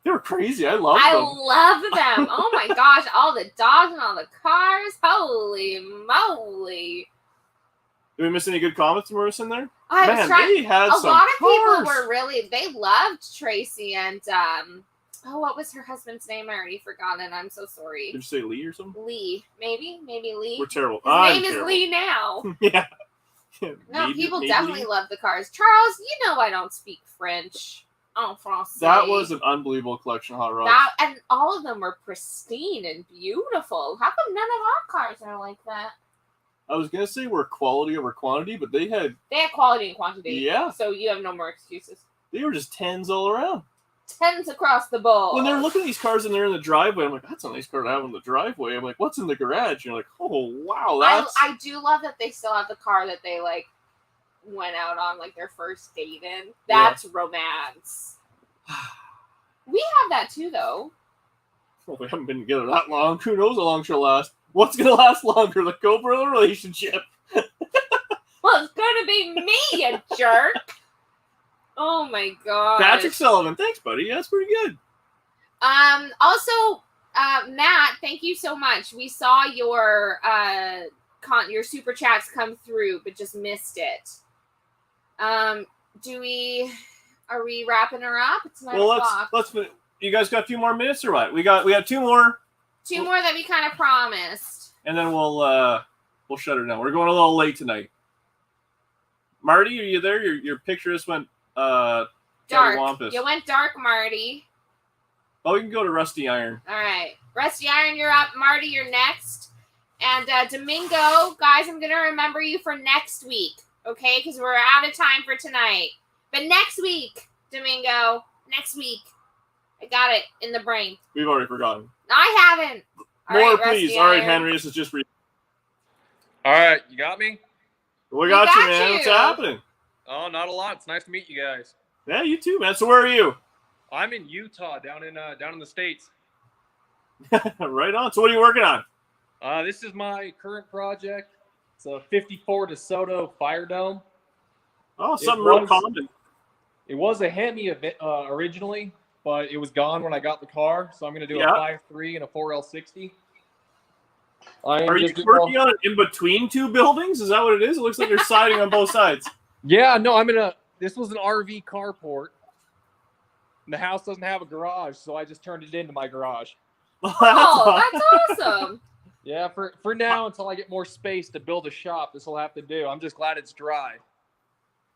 They were crazy. I love them. I love them. Oh my gosh, all the dogs and all the cars. Holy moly. Did we miss any good comments when we were in there? I was trying. A lot of people were they loved Tracy and what was her husband's name? I already forgot it. I'm so sorry. Did you say Lee or something? Maybe Lee. We're terrible. His name is Lee now. Yeah. No, people definitely love the cars. Charles, you know I don't speak French. En français. That was an unbelievable collection of hot rods. And all of them were pristine and beautiful. How come none of our cars are like that? I was gonna say we're quality over quantity, but they had quality and quantity. Yeah. So you have no more excuses. They were just 10s all around. 10s across the board. When they're looking at these cars and they're in the driveway, I'm like, that's a nice car to have in the driveway. I'm like, what's in the garage? And you're like, oh wow, that's. I do love that they still have the car that they like went out on like their first date in. That's romance. We have that too, though. Well, we haven't been together that long. Who knows how long she'll last? What's gonna last longer, the Cobra or the relationship? Well, it's gonna be me, you jerk. Oh my god. Patrick Sullivan, thanks, buddy. That's pretty good. Also, Matt, thank you so much. We saw your super chats come through, but just missed it. Are we wrapping her up? It's 9 o'clock. Let's. You guys got a few more minutes or what? We have 2 more. 2 more that we kind of promised. And then we'll shut her down. We're going a little late tonight. Marty, are you there? Your picture just went dark. You went dark, Marty. Oh, you can go to Rusty Iron. All right. Rusty Iron, you're up. Marty, you're next. And Domingo, guys, I'm going to remember you for next week, okay? Because we're out of time for tonight. But next week, Domingo, next week. I got it in the brain. We've already forgotten. I haven't. More, please. All right, Henry, this is just for you. All right, you got me? We got you, man. What's happening? Oh, not a lot. It's nice to meet you guys. Yeah, you too, man. So where are you? I'm in Utah, down in the States. Right on. So what are you working on? This is my current project. It's a 54 DeSoto Fire Dome. Oh, something real common. It was a Hemi originally, but it was gone when I got the car. So I'm going to do a 5.3 and a 4L60. Are you working on it in between 2 buildings? Is that what it is? It looks like you're siding on both sides. Yeah, no, this was an RV carport. And the house doesn't have a garage, so I just turned it into my garage. That's awesome. Yeah, for now, until I get more space to build a shop, this will have to do. I'm just glad it's dry.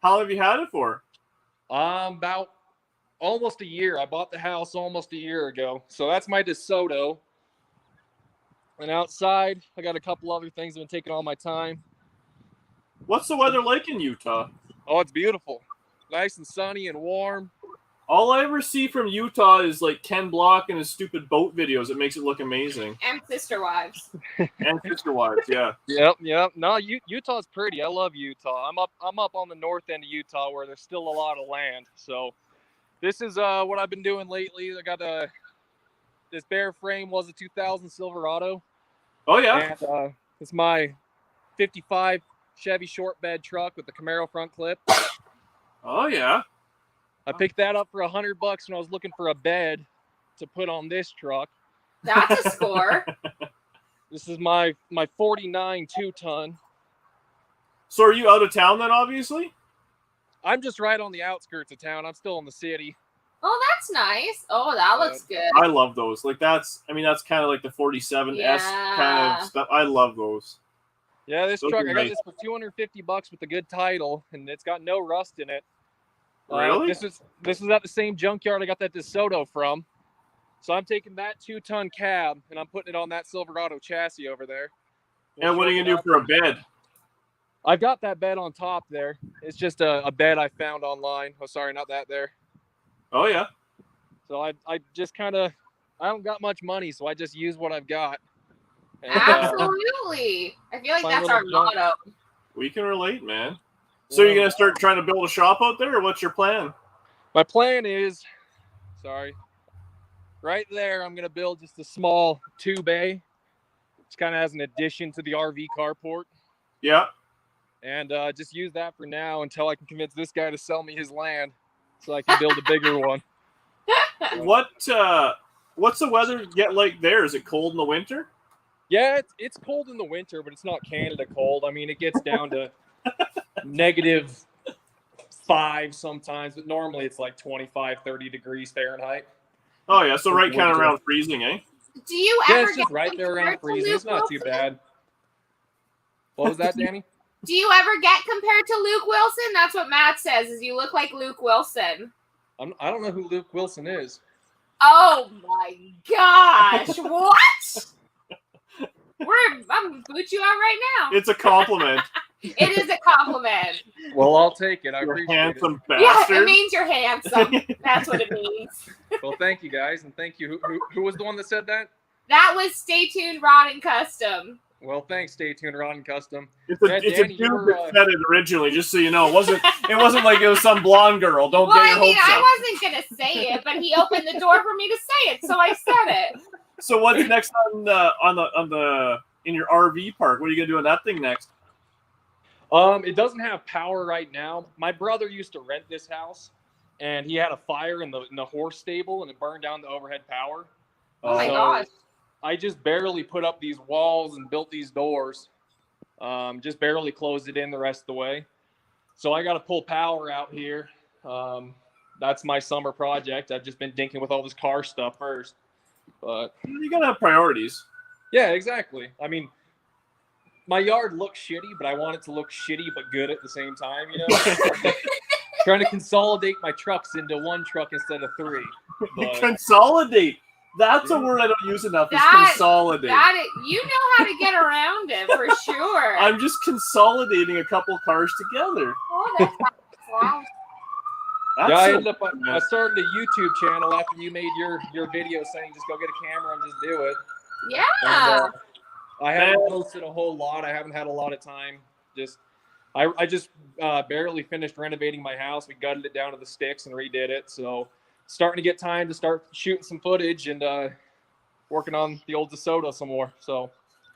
How long have you had it for? About almost a year. I bought the house almost a year ago. So that's my DeSoto. And outside, I got a couple other things that have been taking all my time. What's the weather like in Utah? Oh, it's beautiful. Nice and sunny and warm. All I ever see from Utah is like Ken Block and his stupid boat videos. It makes it look amazing. And Sister Wives. And Sister Wives, yeah. Yep. No, Utah's pretty. I love Utah. I'm up on the north end of Utah where there's still a lot of land. So this is what I've been doing lately. I got this bare frame was a 2000 Silverado. Oh yeah. And it's my 55 Chevy short bed truck with the Camaro front clip. Oh yeah. I picked that up for $100 when I was looking for a bed to put on this truck. That's a score. This is my 49 2-ton. So are you out of town then, obviously? I'm just right on the outskirts of town. I'm still in the city. Oh, that's nice. Oh, that looks good. I love those. Like that's kind of like the 47S kind of stuff. I love those. Yeah, this Those truck, are I got nice. this for $250 with a good title, and it's got no rust in it. Really? This is at the same junkyard I got that DeSoto from. So I'm taking that 2-ton cab and I'm putting it on that Silverado chassis over there. And what are you gonna do for a bed? I've got that bed on top there. It's just a bed I found online. Oh, sorry, not that there. Oh yeah. So I just kind of, I don't got much money, so I just use what I've got. And, Absolutely. I feel like my that's little our motto. We can relate, man. So you're gonna start trying to build a shop out there, or what's your plan? My plan is, right there, I'm going to build just a small 2-bay. It's kind of as an addition to the RV carport. Yeah. And just use that for now until I can convince this guy to sell me his land so I can build a bigger one. What's the weather get like there? Is it cold in the winter? Yeah, it's cold in the winter, but it's not Canada cold. I mean, it gets down to -5 sometimes, but normally it's like 25, 30 degrees Fahrenheit. Oh yeah, so right kind of around freezing, eh? Do you Yeah, ever it's just get right there around compared to freezing. Luke It's not too Wilson? bad. What was that, Danny? Do you ever get compared to Luke Wilson? That's what Matt says, is you look like Luke Wilson. I don't know who Luke Wilson is. Oh my gosh. What? I'm gonna boot you out right now. It's a compliment. It is a compliment. Well, I'll take it. I You appreciate handsome Yeah, bastard. it means you're handsome. That's what it means. it. Well, thank you guys, and thank you. Who was the one that said that? That was Stay Tuned Rod and Custom. Well, thanks, Stay Tuned, Ron and Custom. It's Yeah, a Danny, dude you were, that said it originally, just so you know. It wasn't like it was some blonde girl. Don't Well, get your I mean, hopes up. I wasn't gonna say it, but he opened the door for me to say it, so I said it. So what's next on the in your RV park? What are you gonna do on that thing next? It doesn't have power right now. My brother used to rent this house, and he had a fire in the horse stable, and it burned down the overhead power. Oh my So gosh. I just barely put up these walls and built these doors. Just barely closed it in the rest of the way. So I got to pull power out here. That's my summer project. I've just been dinking with all this car stuff first. But You gotta have priorities. yeah, exactly. I mean, my yard looks shitty, but I want it to look shitty but good at the same time, you know? Trying to consolidate my trucks into one truck instead of 3. But Consolidate. That's a word I don't use enough. Is consolidate. You know how to get around it for sure. I'm just consolidating a couple cars together. Oh, that's wow. That's yeah, so I started a YouTube channel after you made your video saying just go get a camera and just do it. Yeah. And, I haven't posted a whole lot. I haven't had a lot of time. I just barely finished renovating my house. We gutted it down to the sticks and redid it. So starting to get time to start shooting some footage and working on the old DeSoto some more. So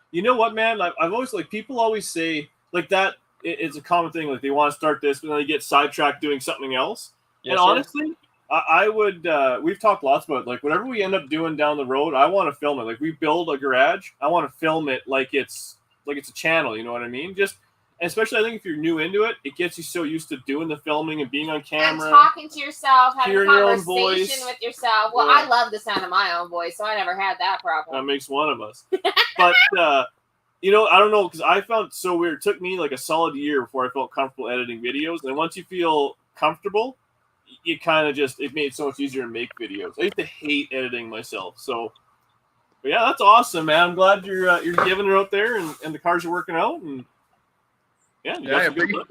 you know what, man? I've always people always say like that. It's a common thing. Like they want to start this, but then they get sidetracked doing something else. Yes, and sir. honestly, I would. We've talked lots about it. Like whatever we end up doing down the road, I want to film it. Like we build a garage, I want to film it like it's a channel. You know what I mean? Just especially I think if you're new into it, it gets you so used to doing the filming and being on camera, and talking to yourself, having a hearing your own conversation voice. with yourself. Well, Yeah. I love the sound of my own voice, so I never had that problem. That makes one of us. But you know, I don't know, because I found it so weird. It took me like a solid year before I felt comfortable editing videos. And once you feel comfortable, you kind of just, it made it so much easier to make videos. I used to hate editing myself. So, but yeah, that's awesome, man. I'm glad you're giving it out there and the cars are working out. And yeah, you got some good work.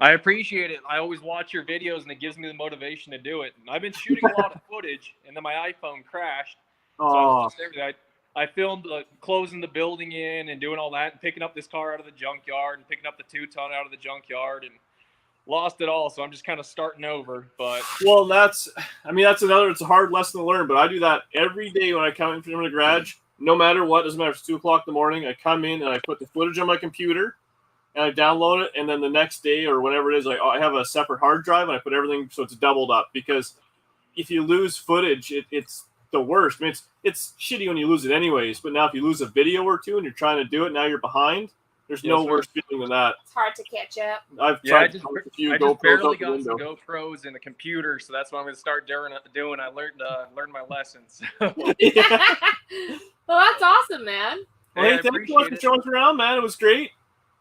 I appreciate it. I always watch your videos, and it gives me the motivation to do it. And I've been shooting a lot of footage, and then my iPhone crashed. So I was just everything. I filmed closing the building in and doing all that, and picking up this car out of the junkyard, and picking up the 2-ton out of the junkyard, and lost it all. So I'm just kind of starting over. But well, that's another. It's a hard lesson to learn, but I do that every day when I come in from the garage. No matter what, doesn't matter if it's 2:00 in the morning. I come in and I put the footage on my computer. And I download it, and then the next day or whenever it is, I have a separate hard drive, and I put everything so it's doubled up. Because if you lose footage, it's the worst. I mean, it's shitty when you lose it anyways, but now if you lose a video or two and you're trying to do it, now you're behind. There's no worse feeling than that. It's hard to catch up. I've tried to a few GoPros. I just barely got some GoPros and a computer, so that's what I'm going to start doing. I learned my lessons. Well, that's awesome, man. Well, hey, thanks so much for showing us around, man. It was great.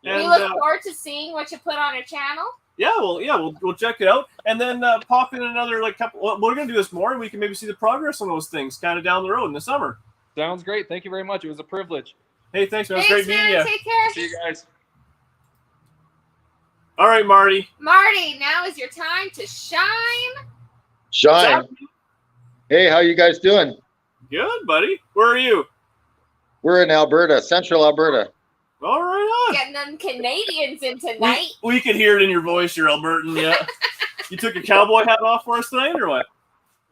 And, we look forward to seeing what you put on your channel. Yeah, we'll check it out, and then pop in another couple. Well, we're gonna do this more, and we can maybe see the progress on those things kind of down the road in the summer. Sounds great. Thank you very much. It was a privilege. Hey, thanks, man. It was great meeting you. Take care. See you guys. All right, Marty. Marty, now is your time to shine. Shine. Hey, how you guys doing? Good, buddy. Where are you? We're in Alberta, central Alberta. All right, on. Getting them Canadians in tonight. We can hear it in your voice. You're Albertan, yeah. You took your cowboy hat off for us tonight, or what?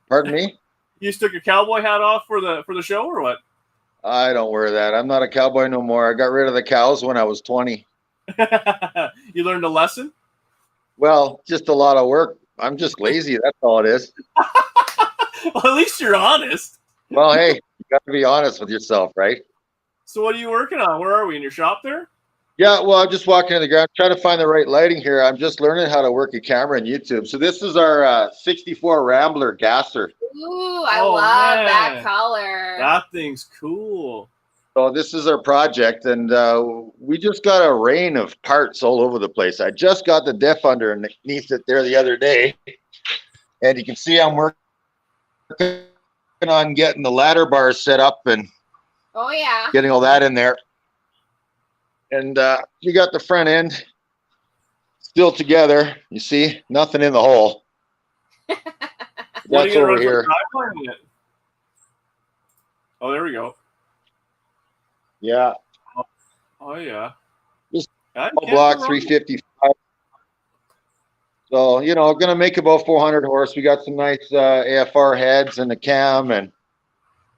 Pardon me? You just took your cowboy hat off for the show, or what? I don't wear that. I'm not a cowboy no more. I got rid of the cows when I was 20. You learned a lesson? Well, just a lot of work. I'm just lazy. That's all it is. Well, at least you're honest. Well, hey, you got to be honest with yourself, right? So what are you working on? Where are we? In your shop there? Yeah, well, I'm just walking in the ground, trying to find the right lighting here. I'm just learning how to work a camera on YouTube. So this is our 64 Rambler gasser. Ooh, I love that color. That thing's cool. So this is our project, and we just got a rain of parts all over the place. I just got the diff underneath it there the other day, and you can see I'm working on getting the ladder bars set up and getting all that in there. And you got the front end still together. You see, nothing in the hole. That's over here. Oh, there we go. Yeah. Oh yeah. Just block 355. So, you know, gonna make about 400 horse. We got some nice AFR heads and the cam and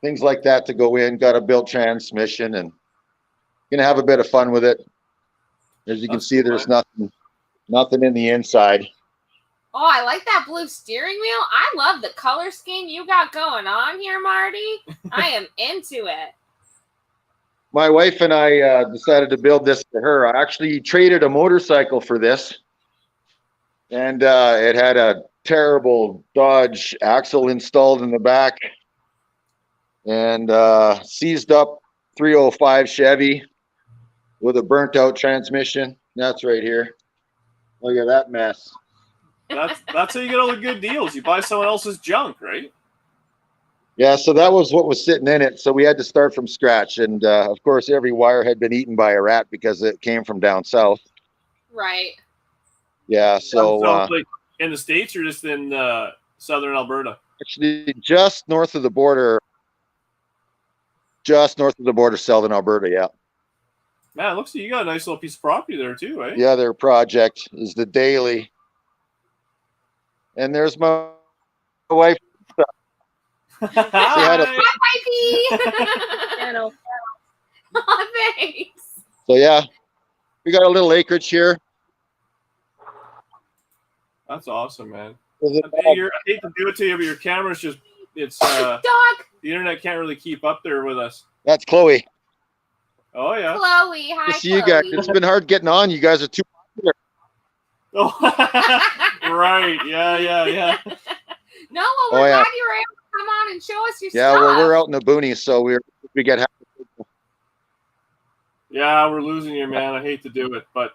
things like that to go in. Got a built transmission and gonna have a bit of fun with it. As you can see, there's nothing in the inside. Oh, I like that blue steering wheel. I love the color scheme you got going on here, Marty. I am into it. My wife and I decided to build this for her. I actually traded a motorcycle for this, and it had a terrible Dodge axle installed in the back, and seized up 305 Chevy with a burnt out transmission. That's right here. Look at that mess. That's how you get all the good deals. You buy someone else's junk, right? Yeah, so that was what was sitting in it. So we had to start from scratch. And of course, every wire had been eaten by a rat because it came from down south. Right. Yeah, so like in the States or just in southern Alberta? Actually, just north of the border, southern Alberta, yeah. Man, it looks like you got a nice little piece of property there too, right? Yeah, their project is the Daily. And there's my wife. Hi, wifey. Oh, thanks. So yeah, we got a little acreage here. That's awesome, man. I hate to do it to you, but your camera's just—it's dog. The internet can't really keep up there with us. That's Chloe. Oh yeah, Chloe. Hi, see you guys. It's been hard getting on. You guys are too popular. Oh, right. Yeah. No, well, we're glad you were able to come on and show us your stuff. Yeah, well, we're out in the boonies, so we get happy. Yeah, we're losing you, man. I hate to do it, but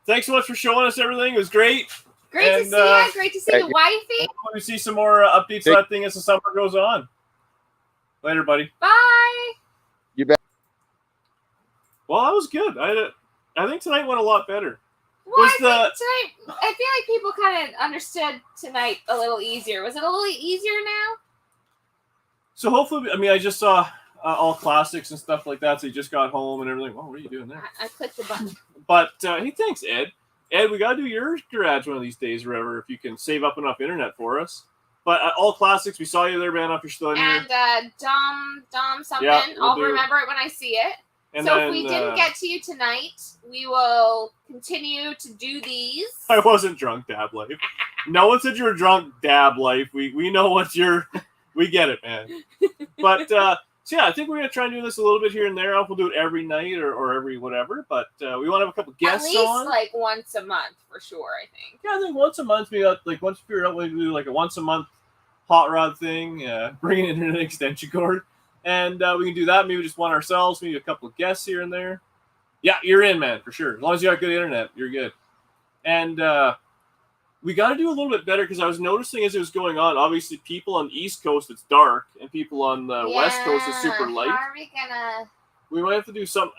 thanks so much for showing us everything. It was great. Great to see you. Great to see the wifey. Hopefully we see some more updates to that thing as the summer goes on. Later, buddy. Bye. You bet. Well, that was good. I think tonight went a lot better. Well, I think tonight, I feel like people kind of understood tonight a little easier. Was it a little easier now? So hopefully, I mean, I just saw all classics and stuff like that. So he just got home and everything. Oh, what are you doing there? I clicked the button. But hey, thanks, Ed. Ed, we got to do your garage one of these days, or whatever, if you can save up enough internet for us. But all classics, we saw you there, man, if you're still in here. And Dom something. Yeah, I'll remember it when I see it. And so then, if we didn't get to you tonight, we will continue to do these. I wasn't drunk, Dab Life. No one said you were drunk, Dab Life. We know what you're... We get it, man. But, so yeah, I think we're going to try and do this a little bit here and there. We'll do it every night or every whatever. But we want to have a couple guests on. At least, on. like, once a month, for sure, I think. Yeah, I think once a month. We got, like, once we figure out we do, like, a once-a-month hot rod thing. Bring an internet extension cord. And we can do that. Maybe just one ourselves. Maybe a couple of guests here and there. Yeah, you're in, man, for sure. As long as you got good internet, you're good. And we got to do a little bit better because I was noticing as it was going on, obviously people on the East Coast, it's dark. And people on the West Coast, it's super light. How are we going to... We might have to do some...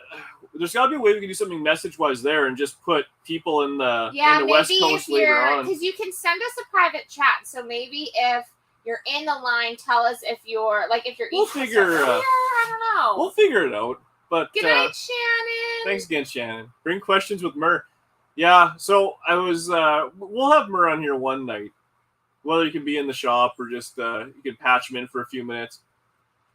There's got to be a way we can do something message-wise there and just put people in the West Coast later on. Because you can send us a private chat. So maybe if you're in the line, tell us if you're We'll figure. I don't know. We'll figure it out. But good night, Shannon. Thanks again, Shannon. Bring questions with Mur. Yeah. So I was. We'll have Mur on here one night. Whether you can be in the shop or just you can patch him in for a few minutes.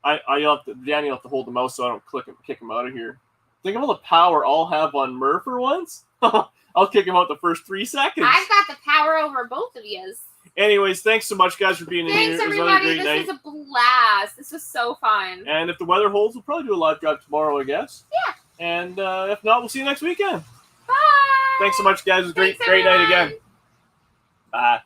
Danny will have to hold the mouse so I don't kick him out of here. Think of all the power I'll have on Mur for once. I'll kick him out the first 3 seconds. I've got the power over both of yous. Anyways, thanks so much, guys, for being in here. Thanks, everybody. This was a blast. This was so fun. And if the weather holds, we'll probably do a live drive tomorrow, I guess. Yeah. And if not, we'll see you next weekend. Bye. Thanks so much, guys. It was a great night again. Bye.